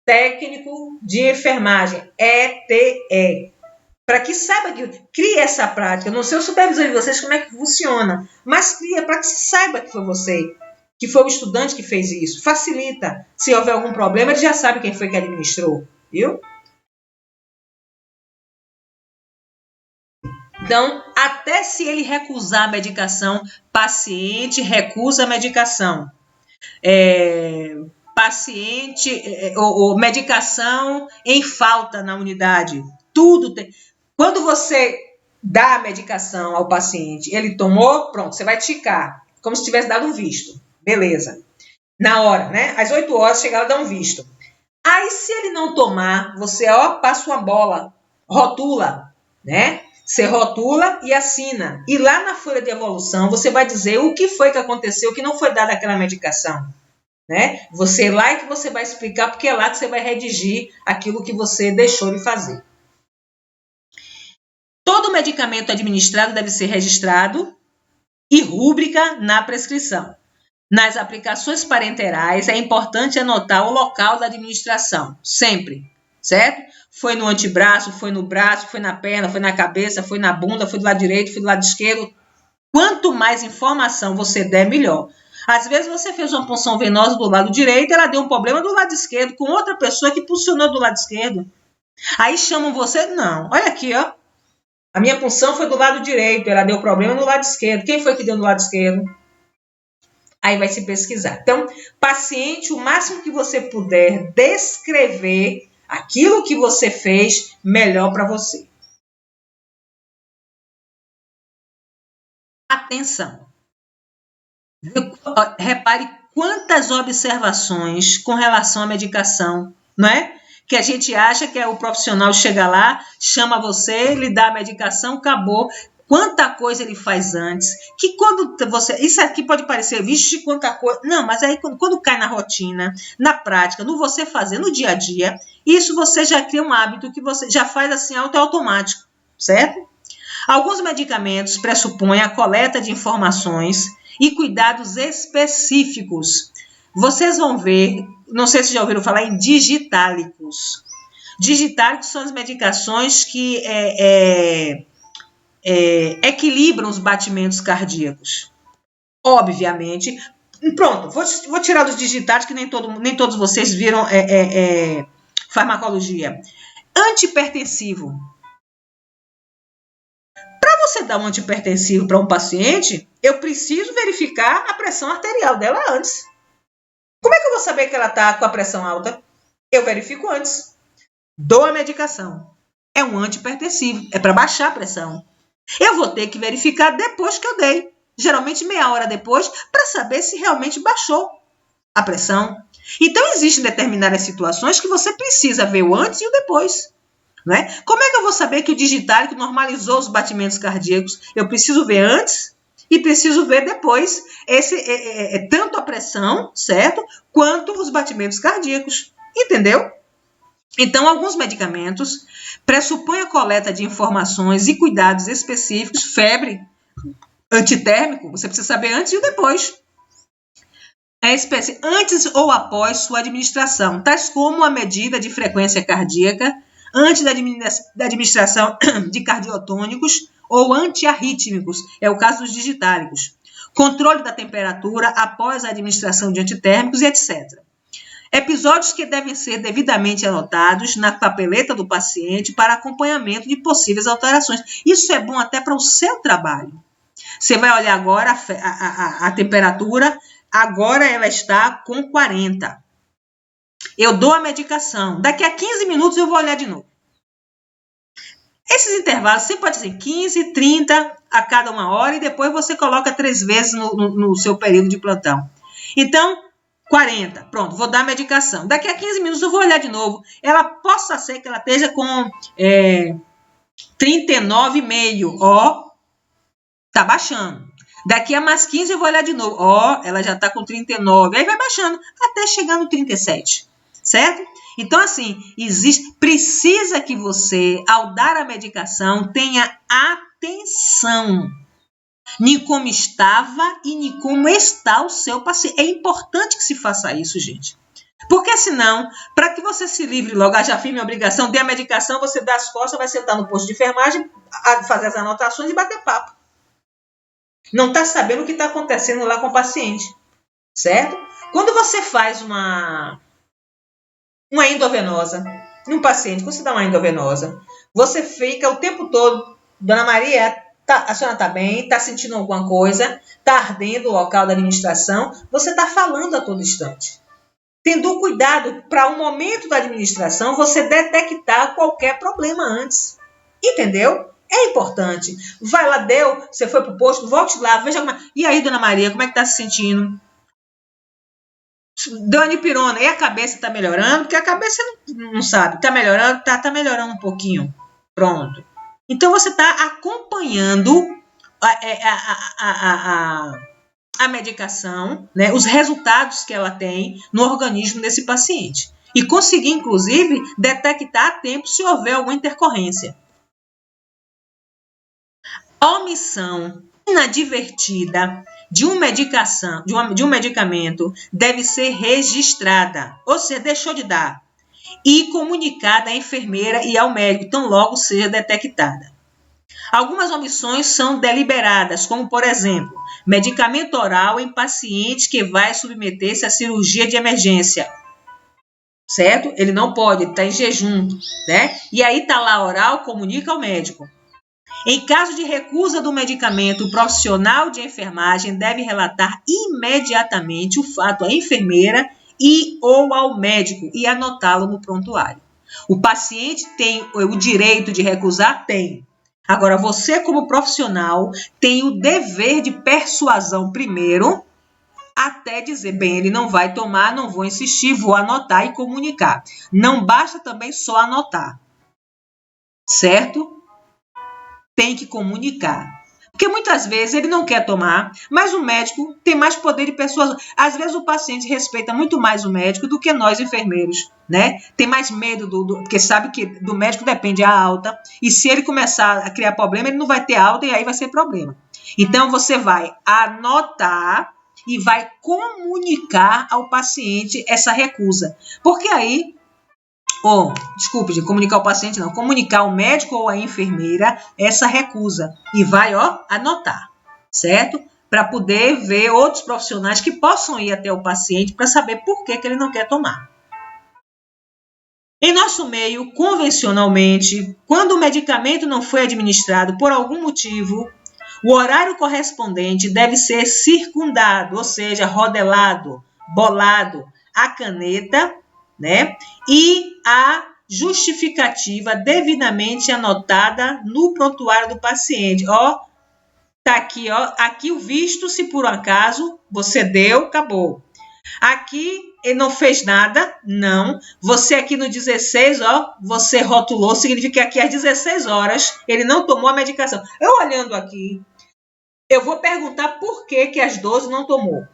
S1: técnico de enfermagem, ETE. Para que saiba que crie essa prática. Eu não sei o supervisor de vocês como é que funciona, mas cria para que se saiba que foi você, que foi o estudante que fez isso. Facilita. Se houver algum problema, ele já sabe quem foi que administrou, viu? Então, até se ele recusar a medicação, paciente recusa a medicação. Paciente ou medicação em falta na unidade. Tudo tem. Quando você dá a medicação ao paciente, ele tomou, pronto, você vai ticar, como se tivesse dado um visto. Beleza. Na hora, né? Às 8 horas, chega lá, dá um visto. Aí, se ele não tomar, você, passa uma bola, rotula, né? Você rotula e assina. E lá na folha de evolução, você vai dizer o que foi que aconteceu, que não foi dada aquela medicação. Né? Você lá é que você vai explicar, porque é lá que você vai redigir aquilo que você deixou de fazer. Todo medicamento administrado deve ser registrado e rúbrica na prescrição. Nas aplicações parenterais, é importante anotar o local da administração, sempre, certo? Foi no antebraço, foi no braço, foi na perna, foi na cabeça, foi na bunda, foi do lado direito, foi do lado esquerdo, Quanto mais informação você der, melhor. Às vezes você fez uma punção venosa do lado direito, ela deu um problema do lado esquerdo, com outra pessoa que puncionou do lado esquerdo. Aí chamam você, não, olha aqui, ó. A minha punção foi do lado direito, ela deu problema no lado esquerdo. Quem foi que deu no lado esquerdo? Aí vai se pesquisar. Então, paciente, o máximo que você puder descrever aquilo que você fez, melhor para você. Atenção. Repare quantas observações com relação à medicação, não é? Que a gente acha que é o profissional chega lá, chama você, lhe dá a medicação, acabou. Quanta coisa ele faz antes, que quando você... Isso aqui pode parecer, vixe, quanta coisa... Não, mas aí quando cai na rotina, na prática, no você fazer, no dia a dia, isso você já cria um hábito que você já faz assim automático, certo? Alguns medicamentos pressupõem a coleta de informações e cuidados específicos. Vocês vão ver, não sei se já ouviram falar em digitálicos. Digitálicos são as medicações que equilibram os batimentos cardíacos. Obviamente. Pronto, vou tirar dos digitálicos, que nem todos vocês viram farmacologia. Antihipertensivo. Para você dar um antihipertensivo para um paciente, eu preciso verificar a pressão arterial dela antes. Como é que eu vou saber que ela está com a pressão alta? Eu verifico antes. Dou a medicação. É um antihipertensivo, é para baixar a pressão. Eu vou ter que verificar depois que eu dei, geralmente meia hora depois, para saber se realmente baixou a pressão. Então, existem determinadas situações que você precisa ver o antes e o depois. Não é? Como é que eu vou saber que o digitálico normalizou os batimentos cardíacos? Eu preciso ver antes e preciso ver depois tanto a pressão, certo? Quanto os batimentos cardíacos. Entendeu? Então, alguns medicamentos pressupõem a coleta de informações e cuidados específicos, febre, antitérmico, você precisa saber antes e o depois. Antes ou após sua administração, tais como a medida de frequência cardíaca, antes da administração de cardiotônicos ou antiarrítmicos, é o caso dos digitálicos. Controle da temperatura após a administração de antitérmicos e etc. Episódios que devem ser devidamente anotados na papeleta do paciente para acompanhamento de possíveis alterações. Isso é bom até para o seu trabalho. Você vai olhar agora a temperatura, agora ela está com 40. Eu dou a medicação. Daqui a 15 minutos eu vou olhar de novo. Esses intervalos, você pode dizer 15, 30 a cada uma hora e depois você coloca 3 vezes no seu período de plantão. Então, 40. Pronto, vou dar a medicação. Daqui a 15 minutos eu vou olhar de novo. Ela possa ser que ela esteja com 39,5. Ó, tá baixando. Daqui a mais 15 eu vou olhar de novo. Ó, ela já está com 39. Aí vai baixando até chegar no 37. Certo? Então, assim, precisa que você, ao dar a medicação, tenha atenção nem como estava e nem como está o seu paciente. É importante que se faça isso, gente. Porque senão, para que você se livre logo, já fiz minha obrigação, dê a medicação, você dá as costas, vai sentar no posto de enfermagem, fazer as anotações e bater papo. Não está sabendo o que está acontecendo lá com o paciente, certo? Quando você faz uma endovenosa num paciente, quando você dá uma endovenosa, você fica o tempo todo, Dona Maria, a senhora está bem? Está sentindo alguma coisa? Está ardendo o local da administração? Você está falando a todo instante. Tendo cuidado para o momento da administração, você detectar qualquer problema antes. Entendeu? É importante. Vai lá, deu, você foi para o posto, volte lá, veja como é. E aí, Dona Maria, como é que está se sentindo? Deu anipirona. E a cabeça está melhorando? Porque a cabeça não sabe. Está melhorando? Está melhorando um pouquinho. Pronto. Então, você está acompanhando a medicação, né, os resultados que ela tem no organismo desse paciente. E conseguir, inclusive, detectar a tempo se houver alguma intercorrência. A omissão inadvertida de uma medicação, de um medicamento deve ser registrada, ou seja, deixou de dar, e comunicada à enfermeira e ao médico, tão logo seja detectada. Algumas omissões são deliberadas, como, por exemplo, medicamento oral em paciente que vai submeter-se à cirurgia de emergência, certo? Ele não pode, está em jejum, né? E aí está lá oral, comunica ao médico. Em caso de recusa do medicamento, o profissional de enfermagem deve relatar imediatamente o fato à enfermeira e ou ao médico e anotá-lo no prontuário. O paciente tem o direito de recusar? Tem. Agora, você, como profissional, tem o dever de persuasão primeiro, até dizer, bem, ele não vai tomar, não vou insistir, vou anotar e comunicar. Não basta também só anotar, certo? Tem que comunicar. Porque muitas vezes ele não quer tomar, mas o médico tem mais poder de persuasão. Às vezes o paciente respeita muito mais o médico do que nós enfermeiros, né? Tem mais medo, porque sabe que do médico depende a alta, e se ele começar a criar problema, ele não vai ter alta e aí vai ser problema. Então você vai anotar e vai comunicar ao paciente essa recusa. Porque aí desculpe, de comunicar ao paciente, não, comunicar ao médico ou à enfermeira essa recusa e vai, anotar, certo? Para poder ver outros profissionais que possam ir até o paciente para saber por que ele não quer tomar. Em nosso meio, convencionalmente, quando o medicamento não foi administrado por algum motivo, o horário correspondente deve ser circundado, ou seja, rodelado, bolado, a caneta, né? E a justificativa devidamente anotada no prontuário do paciente. Tá aqui, aqui o visto, se por um acaso você deu, acabou. Aqui ele não fez nada, não. Você aqui no 16, você rotulou, significa que aqui às 16 horas ele não tomou a medicação. Eu olhando aqui, eu vou perguntar por que às 12 não tomou.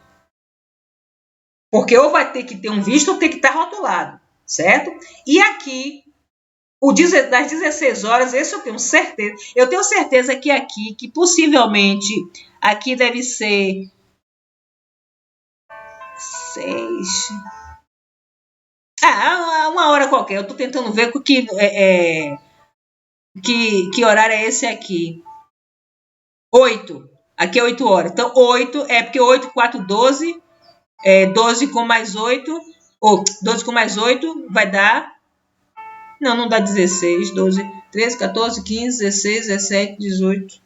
S1: Porque ou vai ter que ter um visto ou tem que estar rotulado, certo? E aqui, das 16 horas, esse eu tenho certeza. Eu tenho certeza que aqui, que possivelmente, aqui deve ser 6. Uma hora qualquer. Eu estou tentando ver que horário é esse aqui. 8. Aqui é 8 horas. Então, 8 é porque 8, 4, 12. 12 com mais 8. 12 com mais 8 vai dar. Não dá 16. 12, 13, 14, 15, 16, 17, 18.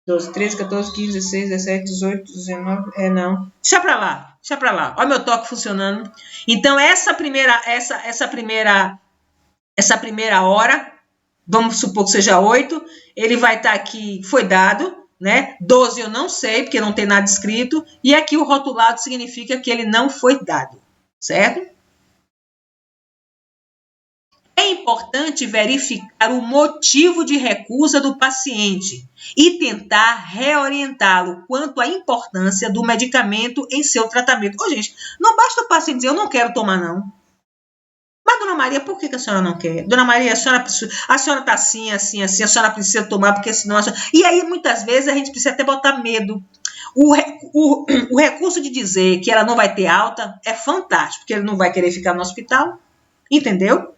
S1: 12, 13, 14, 15, 16, 17, 18, 19. Não. Deixa pra lá. Olha meu toque funcionando. Então, essa primeira hora, vamos supor que seja 8, ele vai estar aqui, foi dado, né? 12 eu não sei, porque não tem nada escrito. E aqui o rotulado significa que ele não foi dado, certo? É importante verificar o motivo de recusa do paciente e tentar reorientá-lo quanto à importância do medicamento em seu tratamento. Gente, não basta o paciente dizer, eu não quero tomar, não. Mas, dona Maria, por que a senhora não quer? Dona Maria, a senhora está assim, a senhora precisa tomar, porque senão... E aí, muitas vezes, a gente precisa até botar medo. O recurso de dizer que ela não vai ter alta é fantástico, porque ele não vai querer ficar no hospital, entendeu?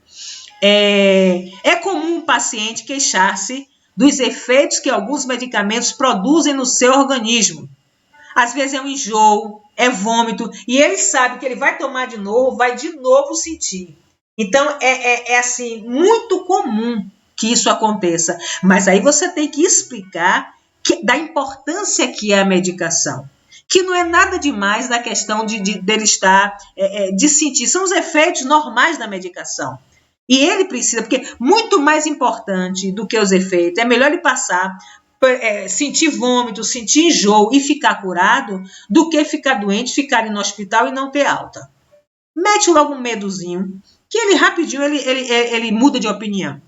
S1: É comum um paciente queixar-se dos efeitos que alguns medicamentos produzem no seu organismo. Às vezes é um enjoo, é vômito, e ele sabe que ele vai tomar de novo, vai de novo sentir. Então, assim, muito comum que isso aconteça. Mas aí você tem que explicar da importância que é a medicação. Que não é nada demais na questão dele estar, de sentir. São os efeitos normais da medicação. E ele precisa, porque muito mais importante do que os efeitos, é melhor ele passar, sentir vômito, sentir enjoo e ficar curado, do que ficar doente, ficar no hospital e não ter alta. Mete logo um medozinho, que ele rapidinho ele muda de opinião.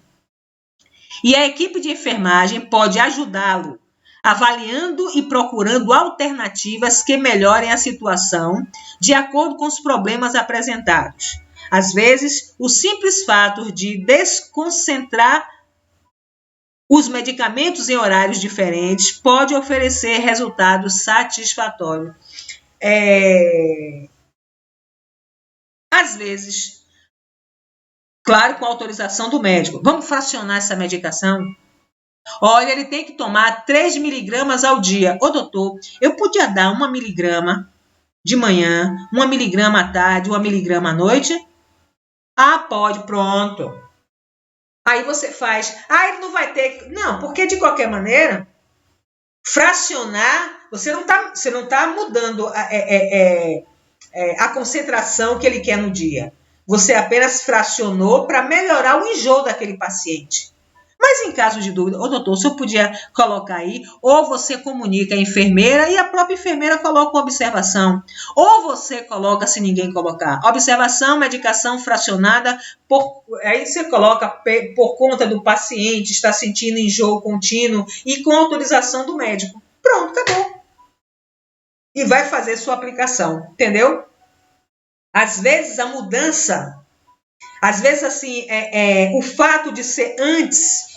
S1: E a equipe de enfermagem pode ajudá-lo, avaliando e procurando alternativas que melhorem a situação de acordo com os problemas apresentados. Às vezes, o simples fato de desconcentrar os medicamentos em horários diferentes pode oferecer resultado satisfatório. Às vezes, claro, com autorização do médico. Vamos fracionar essa medicação? Olha, ele tem que tomar 3 miligramas ao dia. Ô, doutor, eu podia dar 1 miligrama de manhã, 1 miligrama à tarde, 1 miligrama à noite? Ah, pode, pronto. Aí você faz. Ah, ele não vai ter. Não, porque de qualquer maneira, fracionar, você não tá mudando a concentração que ele quer no dia. Você apenas fracionou para melhorar o enjoo daquele paciente. Mas em caso de dúvida, ô doutor, se eu podia colocar aí, ou você comunica a enfermeira e a própria enfermeira coloca uma observação, ou você coloca se ninguém colocar. Observação, medicação fracionada, aí você coloca por conta do paciente estar sentindo enjoo contínuo e com autorização do médico. Pronto, acabou. E vai fazer sua aplicação, entendeu? Às vezes a mudança, às vezes assim, o fato de ser antes,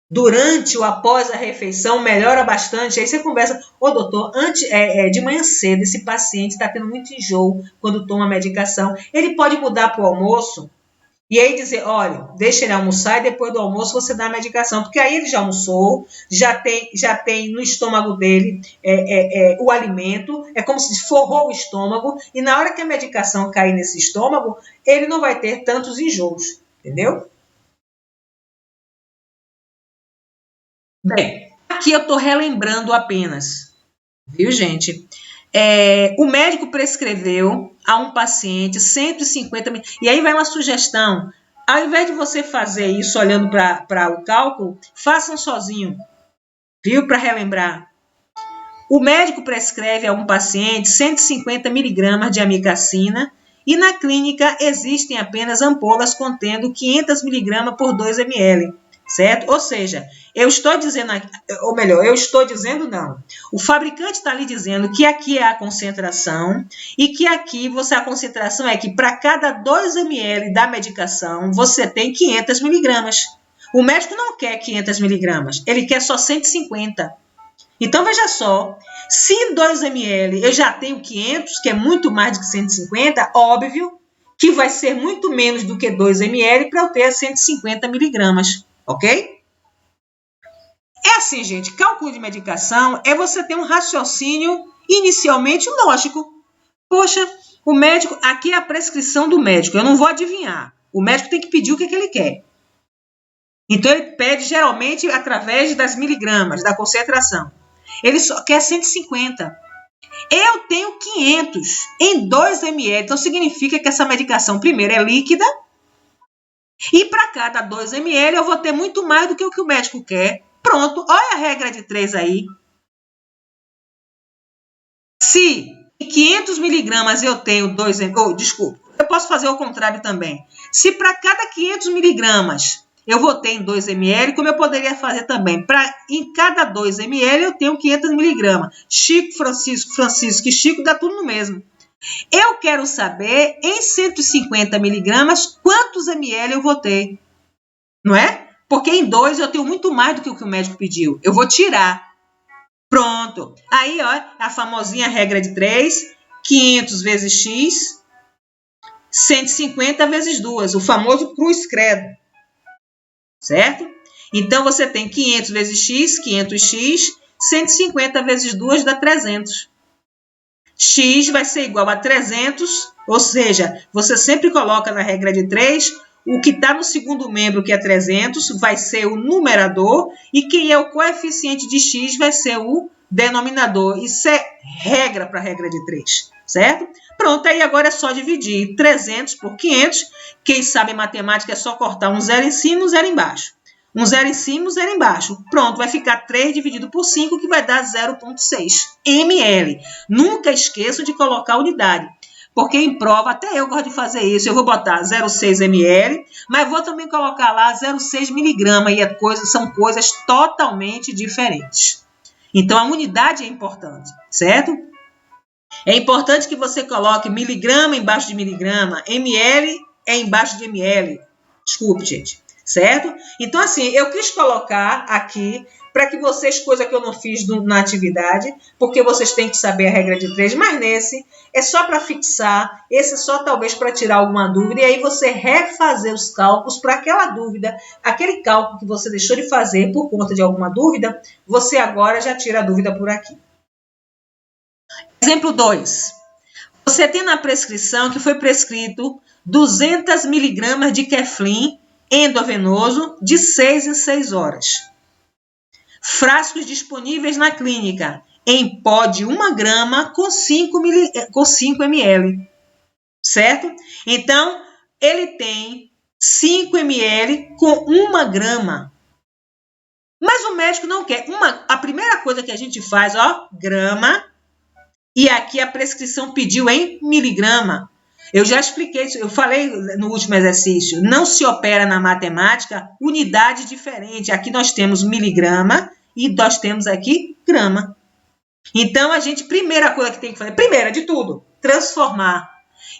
S1: durante ou após a refeição, melhora bastante. Aí você conversa, ô doutor, de manhã cedo, esse paciente está tendo muito enjoo quando toma medicação. Ele pode mudar para o almoço? E aí dizer, olha, deixa ele almoçar e depois do almoço você dá a medicação. Porque aí ele já almoçou, já tem no estômago dele o alimento, é como se forrou o estômago, e na hora que a medicação cair nesse estômago, ele não vai ter tantos enjoos, entendeu? Bem, aqui eu estou relembrando apenas, viu, gente? O médico prescreveu a um paciente 150 mil. E aí vai uma sugestão. Ao invés de você fazer isso olhando para o cálculo, façam sozinho, viu? Para relembrar. O médico prescreve a um paciente 150 miligramas de amicacina e na clínica existem apenas ampolas contendo 500 miligramas por 2 ml. Certo? Ou seja, eu estou dizendo, ou melhor, eu estou dizendo não. O fabricante está lhe dizendo que aqui é a concentração e que aqui a concentração é que para cada 2 ml da medicação você tem 500 miligramas. O médico não quer 500 miligramas, ele quer só 150. Então, veja só, se em 2 ml eu já tenho 500, que é muito mais do que 150, óbvio que vai ser muito menos do que 2 ml para eu ter 150 miligramas. Ok? É assim, gente, cálculo de medicação é você ter um raciocínio inicialmente lógico. Poxa, o médico, aqui é a prescrição do médico, eu não vou adivinhar. O médico tem que pedir o que ele quer. Então, ele pede geralmente através das miligramas, da concentração. Ele só quer 150. Eu tenho 500 em 2 ml, então significa que essa medicação, primeiro, é líquida. E para cada 2 ml eu vou ter muito mais do que o que o médico quer. Pronto, olha a regra de 3 aí. Se em 500 miligramas eu tenho 2 ml, desculpa, eu posso fazer o contrário também. Se para cada 500 miligramas eu vou ter em 2 ml, como eu poderia fazer também, em cada 2 ml eu tenho 500 miligramas. Chico, Francisco e Chico dá tudo no mesmo. Eu quero saber, em 150 miligramas, quantos ml eu vou ter. Não é? Porque em 2 eu tenho muito mais do que o médico pediu. Eu vou tirar. Pronto. Aí, ó, a famosinha regra de 3, 500 vezes x, 150 vezes 2, o famoso cruz credo. Certo? Então, você tem 500 vezes x, 500x, 150 vezes 2 dá 300. X vai ser igual a 300, ou seja, você sempre coloca na regra de 3, o que está no segundo membro, que é 300, vai ser o numerador, e quem é o coeficiente de x vai ser o denominador. Isso é regra para a regra de 3, certo? Pronto, aí agora é só dividir 300 por 500. Quem sabe matemática é só cortar um zero em cima e um zero embaixo. Um zero em cima e um zero embaixo. Pronto, vai ficar 3 dividido por 5, que vai dar 0,6 ml. Nunca esqueçam de colocar a unidade, porque em prova, até eu gosto de fazer isso. Eu vou botar 0,6 ml, mas vou também colocar lá 0,6 miligrama, e são coisas totalmente diferentes. Então, a unidade é importante, certo? É importante que você coloque miligrama embaixo de miligrama, ml é embaixo de ml. Desculpe, gente. certo? Então, assim, eu quis colocar aqui para que vocês, coisa que eu não fiz na atividade, porque vocês têm que saber a regra de 3, mas nesse é só para fixar, esse é só talvez para tirar alguma dúvida, e aí você refazer os cálculos para aquela dúvida, aquele cálculo que você deixou de fazer por conta de alguma dúvida, você agora já tira a dúvida por aqui. Exemplo 2. Você tem na prescrição que foi prescrito 200 miligramas de Keflin endovenoso de 6 em 6 horas. Frascos disponíveis na clínica em pó de 1 grama com 5 ml, certo? Então, ele tem 5 ml com 1 grama. Mas o médico não quer. A primeira coisa que a gente faz, ó, grama, e aqui a prescrição pediu em miligrama. Eu já expliquei isso, eu falei no último exercício, não se opera na matemática unidade diferente. Aqui nós temos miligrama e nós temos aqui grama. Então, a gente, primeira coisa que tem que fazer, primeira de tudo, transformar.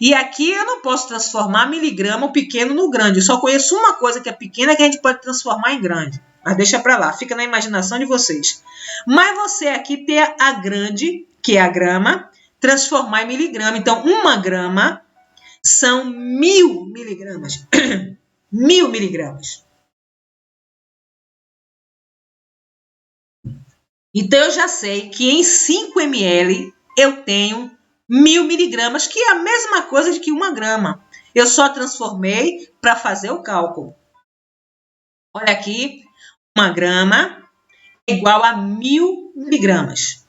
S1: E aqui eu não posso transformar miligrama, o pequeno, no grande. Eu só conheço uma coisa que é pequena que a gente pode transformar em grande. Mas deixa para lá, fica na imaginação de vocês. Mas você aqui tem a grande, que é a grama, transformar em miligrama. Então, 1 grama são 1000 miligramas. 1000 miligramas. Então, eu já sei que em 5 ml eu tenho 1000 miligramas, que é a mesma coisa de que 1 grama. Eu só transformei para fazer o cálculo. Olha aqui, 1 grama é igual a 1000 miligramas.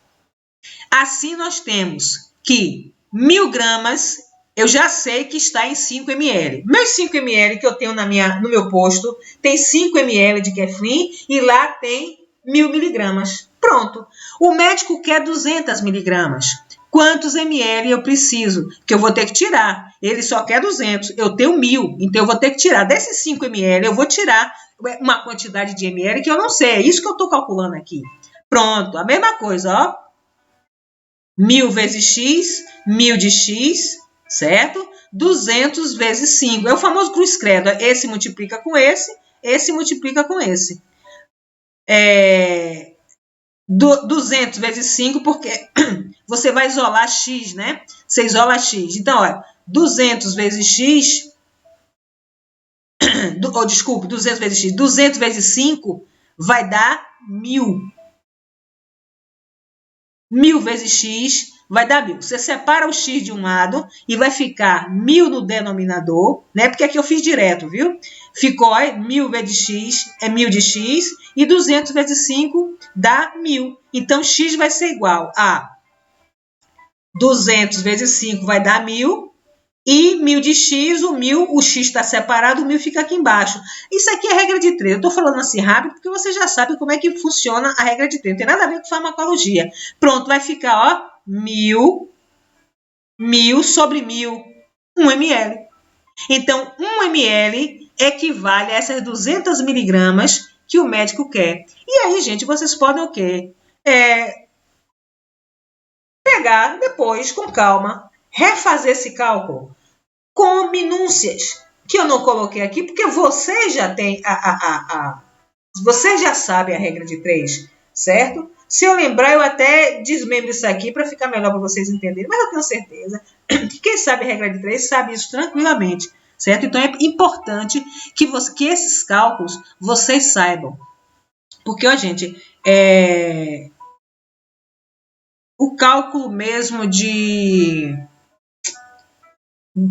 S1: Assim, nós temos que 1000 gramas, eu já sei que está em 5 ml. Meus 5 ml que eu tenho no meu posto, tem 5 ml de Keflin e lá tem 1000 miligramas. Pronto. O médico quer 200 miligramas. Quantos ml eu preciso? Que eu vou ter que tirar. Ele só quer 200. Eu tenho 1000. Então, eu vou ter que tirar. Desses 5 ml, eu vou tirar uma quantidade de ml que eu não sei. É isso que eu estou calculando aqui. Pronto. A mesma coisa, ó. 1000 vezes x, 1000 de x, certo? 200 vezes 5. É o famoso cruz-credo. Esse multiplica com esse multiplica com esse. 200 vezes 5, porque você vai isolar x, né? Você isola x. Então, olha, 200 vezes x, 200 vezes x, 200 vezes 5 vai dar 1000. 1000 vezes x vai dar 1000. Você separa o x de um lado e vai ficar 1000 no denominador, né? Porque aqui eu fiz direto, viu? Ficou 1000 vezes x é 1000 de x e 200 vezes 5 dá 1000. Então, x vai ser igual a 200 vezes 5 vai dar 1000 e 1000 de x, o x está separado, o 1000 fica aqui embaixo. Isso aqui é a regra de 3. Eu estou falando assim rápido porque você já sabe como é que funciona a regra de 3. Não tem nada a ver com farmacologia. Pronto, vai ficar, ó, 1000 sobre 1000, 1 ml. Então, 1 ml equivale a essas 200 miligramas que o médico quer. E aí, gente, vocês podem o quê? Pegar depois, com calma, refazer esse cálculo com minúcias, que eu não coloquei aqui, porque você já tem você já sabe a regra de 3, certo? Se eu lembrar, eu até desmembro isso aqui para ficar melhor para vocês entenderem, mas eu tenho certeza que quem sabe a regra de 3 sabe isso tranquilamente, certo? Então, é importante que esses cálculos vocês saibam. Porque, ó, gente, o cálculo mesmo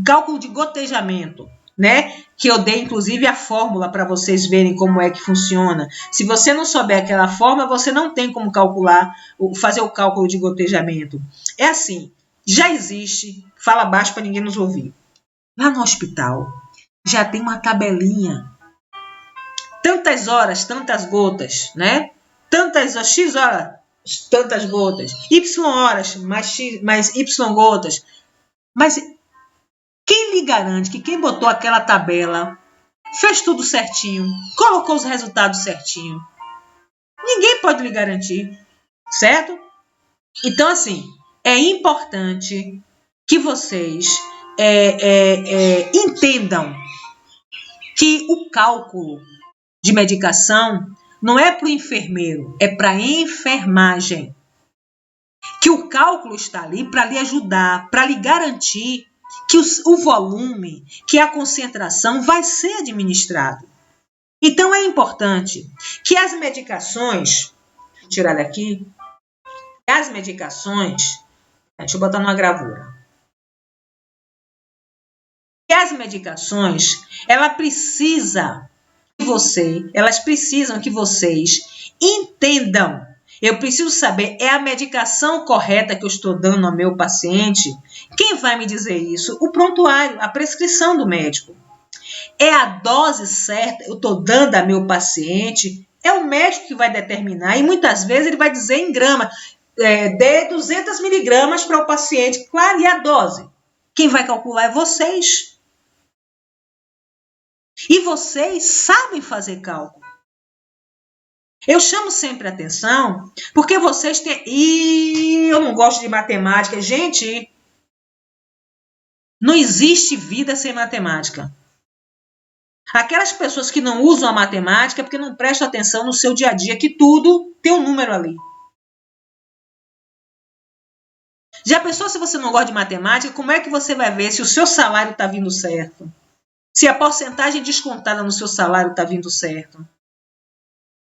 S1: cálculo de gotejamento, né? Que eu dei, inclusive, a fórmula para vocês verem como é que funciona. Se você não souber aquela fórmula, você não tem como fazer o cálculo de gotejamento. É assim, já existe, fala baixo para ninguém nos ouvir. Lá no hospital, já tem uma tabelinha. Tantas horas, tantas gotas, né? X horas, tantas gotas. Y horas, mais Y gotas. Mas quem lhe garante que quem botou aquela tabela fez tudo certinho, colocou os resultados certinho? Ninguém pode lhe garantir, certo? Então, assim, é importante que vocês entendam que o cálculo de medicação não é para o enfermeiro, é para a enfermagem. Que o cálculo está ali para lhe ajudar, para lhe garantir que o volume, que a concentração vai ser administrado. Então, é importante que as medicações, vou tirar daqui, as medicações, deixa eu botar numa gravura. E as medicações, elas precisam que vocês entendam. Eu preciso saber, é a medicação correta que eu estou dando ao meu paciente? Quem vai me dizer isso? O prontuário, a prescrição do médico. É a dose certa eu estou dando ao meu paciente? É o médico que vai determinar e muitas vezes ele vai dizer em grama, dê 200 miligramas para o paciente. Claro, e a dose? Quem vai calcular é vocês. E vocês sabem fazer cálculo. Eu chamo sempre a atenção porque vocês têm... eu não gosto de matemática. Gente, não existe vida sem matemática. Aquelas pessoas que não usam a matemática é porque não prestam atenção no seu dia a dia, que tudo tem um número ali. Já pensou se você não gosta de matemática, como é que você vai ver se o seu salário está vindo certo? Se a porcentagem descontada no seu salário está vindo certo?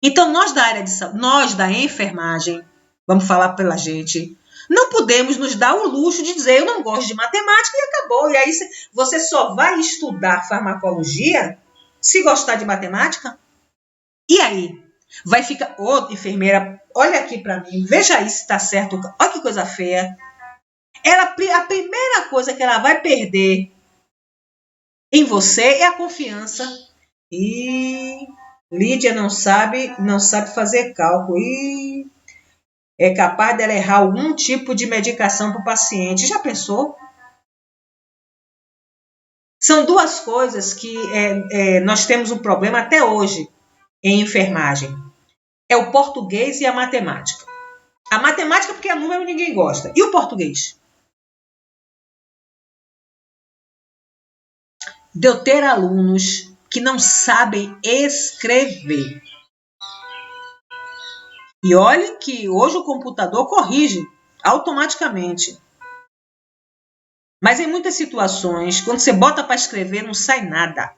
S1: Então, nós da área de saúde, nós da enfermagem, vamos falar pela gente, não podemos nos dar o luxo de dizer eu não gosto de matemática e acabou. E aí você só vai estudar farmacologia se gostar de matemática? E aí? Vai ficar, enfermeira, olha aqui para mim, veja aí se está certo. Olha que coisa feia. A primeira coisa que ela vai perder em você é a confiança. E Lídia não sabe fazer cálculo. E é capaz dela errar algum tipo de medicação para o paciente. Já pensou? São duas coisas que nós temos um problema até hoje em enfermagem. É o português e a matemática. A matemática porque é número ninguém gosta. E o português? De eu ter alunos que não sabem escrever. E olhe que hoje o computador corrige automaticamente. Mas em muitas situações, quando você bota para escrever, não sai nada.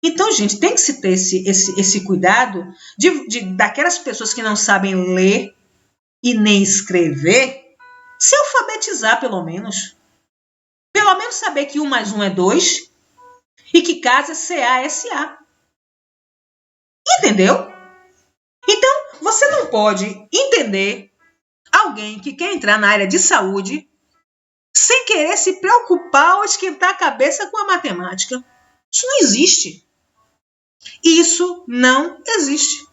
S1: Então, gente, tem que se ter esse cuidado daquelas pessoas que não sabem ler e nem escrever, se alfabetizar pelo menos. Pelo menos saber que 1 mais 1 é 2 e que casa é CASA. Entendeu? Então, você não pode entender alguém que quer entrar na área de saúde sem querer se preocupar ou esquentar a cabeça com a matemática. Isso não existe. Isso não existe.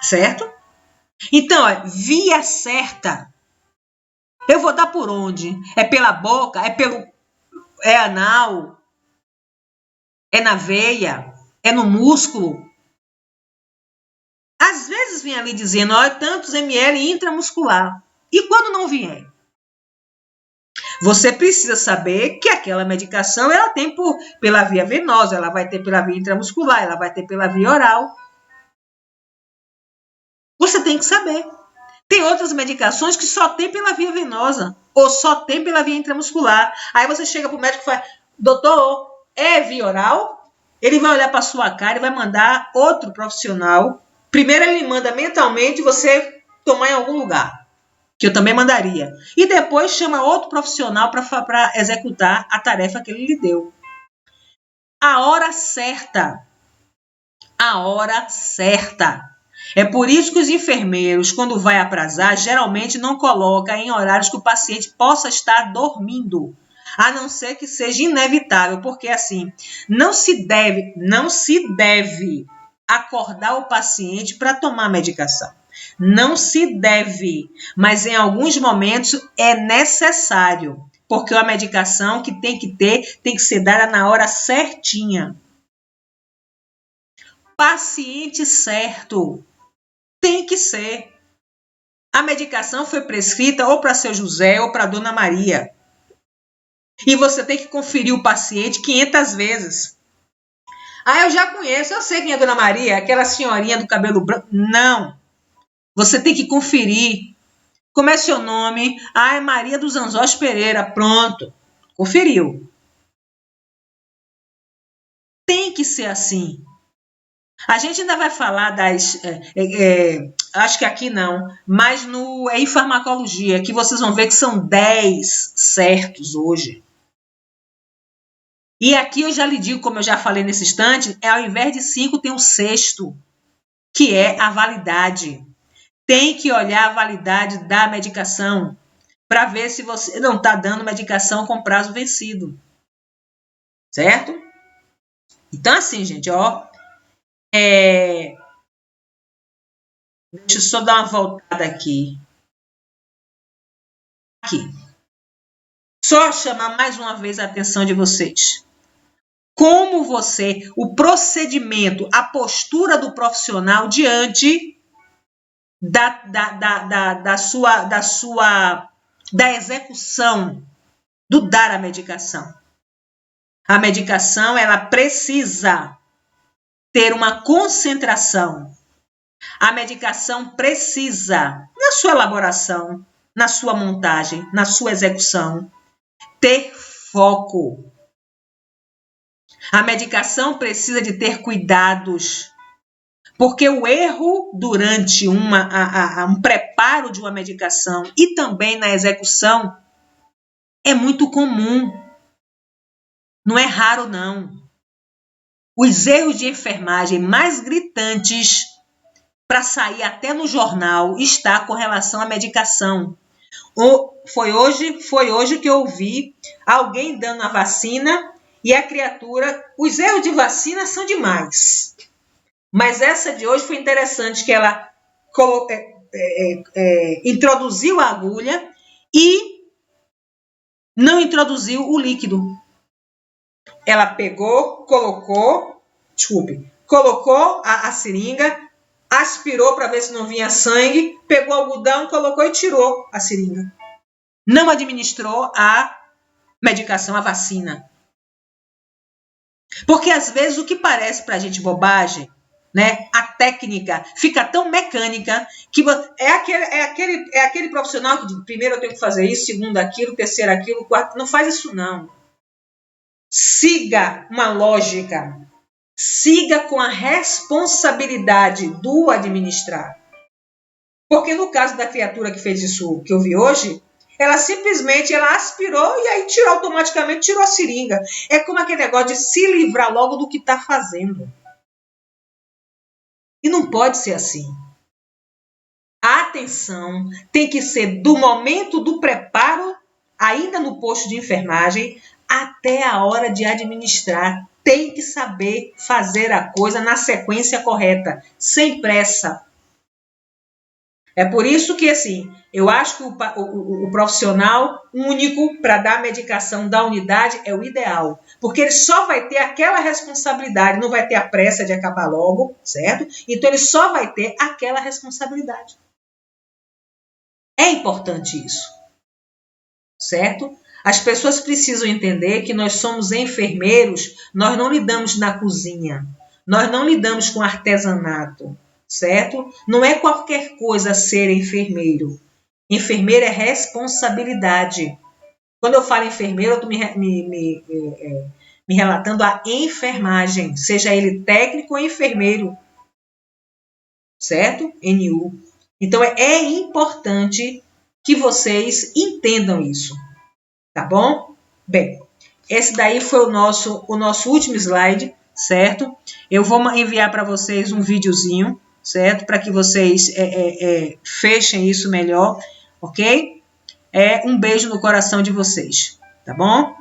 S1: Certo? Então, via certa. Eu vou dar por onde? É pela boca? É anal? É na veia? É no músculo? Às vezes vem ali dizendo, tantos ml intramuscular. E quando não vier? Você precisa saber que aquela medicação ela tem pela via venosa, ela vai ter pela via intramuscular, ela vai ter pela via oral. Você tem que saber. Tem outras medicações que só tem pela via venosa ou só tem pela via intramuscular. Aí você chega para o médico e fala, doutor, é via oral? Ele vai olhar para a sua cara e vai mandar outro profissional. Primeiro ele manda mentalmente você tomar em algum lugar, que eu também mandaria. E depois chama outro profissional para executar a tarefa que ele lhe deu. A hora certa. A hora certa. É por isso que os enfermeiros, quando vai aprazar, geralmente não colocam em horários que o paciente possa estar dormindo. A não ser que seja inevitável, porque assim, não se deve acordar o paciente para tomar medicação. Não se deve, mas em alguns momentos é necessário, porque a medicação que tem que ser dada na hora certinha. Paciente certo. Tem que ser. A medicação foi prescrita ou para seu José ou para Dona Maria. E você tem que conferir o paciente 500 vezes. Ah, eu já conheço, eu sei quem é Dona Maria, aquela senhorinha do cabelo branco. Não. Você tem que conferir. Como é seu nome? Ah, é Maria dos Anjos Pereira. Pronto. Conferiu. Tem que ser assim. A gente ainda vai falar das... acho que aqui não. Mas em farmacologia, que vocês vão ver que são 10 certos hoje. E aqui eu já lhe digo, como eu já falei nesse instante, ao invés de 5, tem um 6º, que é a validade. Tem que olhar a validade da medicação para ver se você não está dando medicação com prazo vencido. Certo? Então, assim, gente, ó. Deixa eu só dar uma voltada aqui. Só chamar mais uma vez a atenção de vocês. Como o procedimento, a postura do profissional diante da execução do dar a medicação. A medicação, ela precisa ter uma concentração. A medicação precisa, na sua elaboração, na sua montagem, na sua execução, ter foco. A medicação precisa de ter cuidados, porque o erro durante um preparo de uma medicação e também na execução é muito comum. Não é raro, não. Os erros de enfermagem mais gritantes para sair até no jornal está com relação à medicação. Foi hoje que eu ouvi alguém dando a vacina e a criatura... Os erros de vacina são demais. Mas essa de hoje foi interessante, que ela introduziu a agulha e não introduziu o líquido. Ela pegou, colocou a seringa, aspirou para ver se não vinha sangue, pegou o algodão, colocou e tirou a seringa. Não administrou a medicação, a vacina. Porque às vezes o que parece para a gente bobagem, né? A técnica fica tão mecânica que é aquele profissional que diz, primeiro eu tenho que fazer isso, segundo aquilo, terceiro aquilo, quarto. Não faz isso, não. Siga uma lógica. Siga com a responsabilidade do administrar. Porque no caso da criatura que fez isso que eu vi hoje, ela simplesmente aspirou e aí automaticamente tirou a seringa. É como aquele negócio de se livrar logo do que está fazendo. E não pode ser assim. A atenção tem que ser do momento do preparo, ainda no posto de enfermagem, até a hora de administrar. Tem que saber fazer a coisa na sequência correta, sem pressa. É por isso que, assim, eu acho que o profissional único para dar a medicação da unidade é o ideal. Porque ele só vai ter aquela responsabilidade, não vai ter a pressa de acabar logo, certo? Então, ele só vai ter aquela responsabilidade. É importante isso, certo? As pessoas precisam entender que nós somos enfermeiros, nós não lidamos na cozinha, nós não lidamos com artesanato. Certo? Não é qualquer coisa ser enfermeiro. Enfermeiro é responsabilidade. Quando eu falo enfermeiro, eu estou me relatando a enfermagem, seja ele técnico ou enfermeiro. Certo? NU. Então, é importante que vocês entendam isso. Tá bom? Bem, esse daí foi o nosso último slide, certo? Eu vou enviar para vocês um videozinho, certo? Para que vocês fechem isso melhor, ok? Um beijo no coração de vocês, tá bom?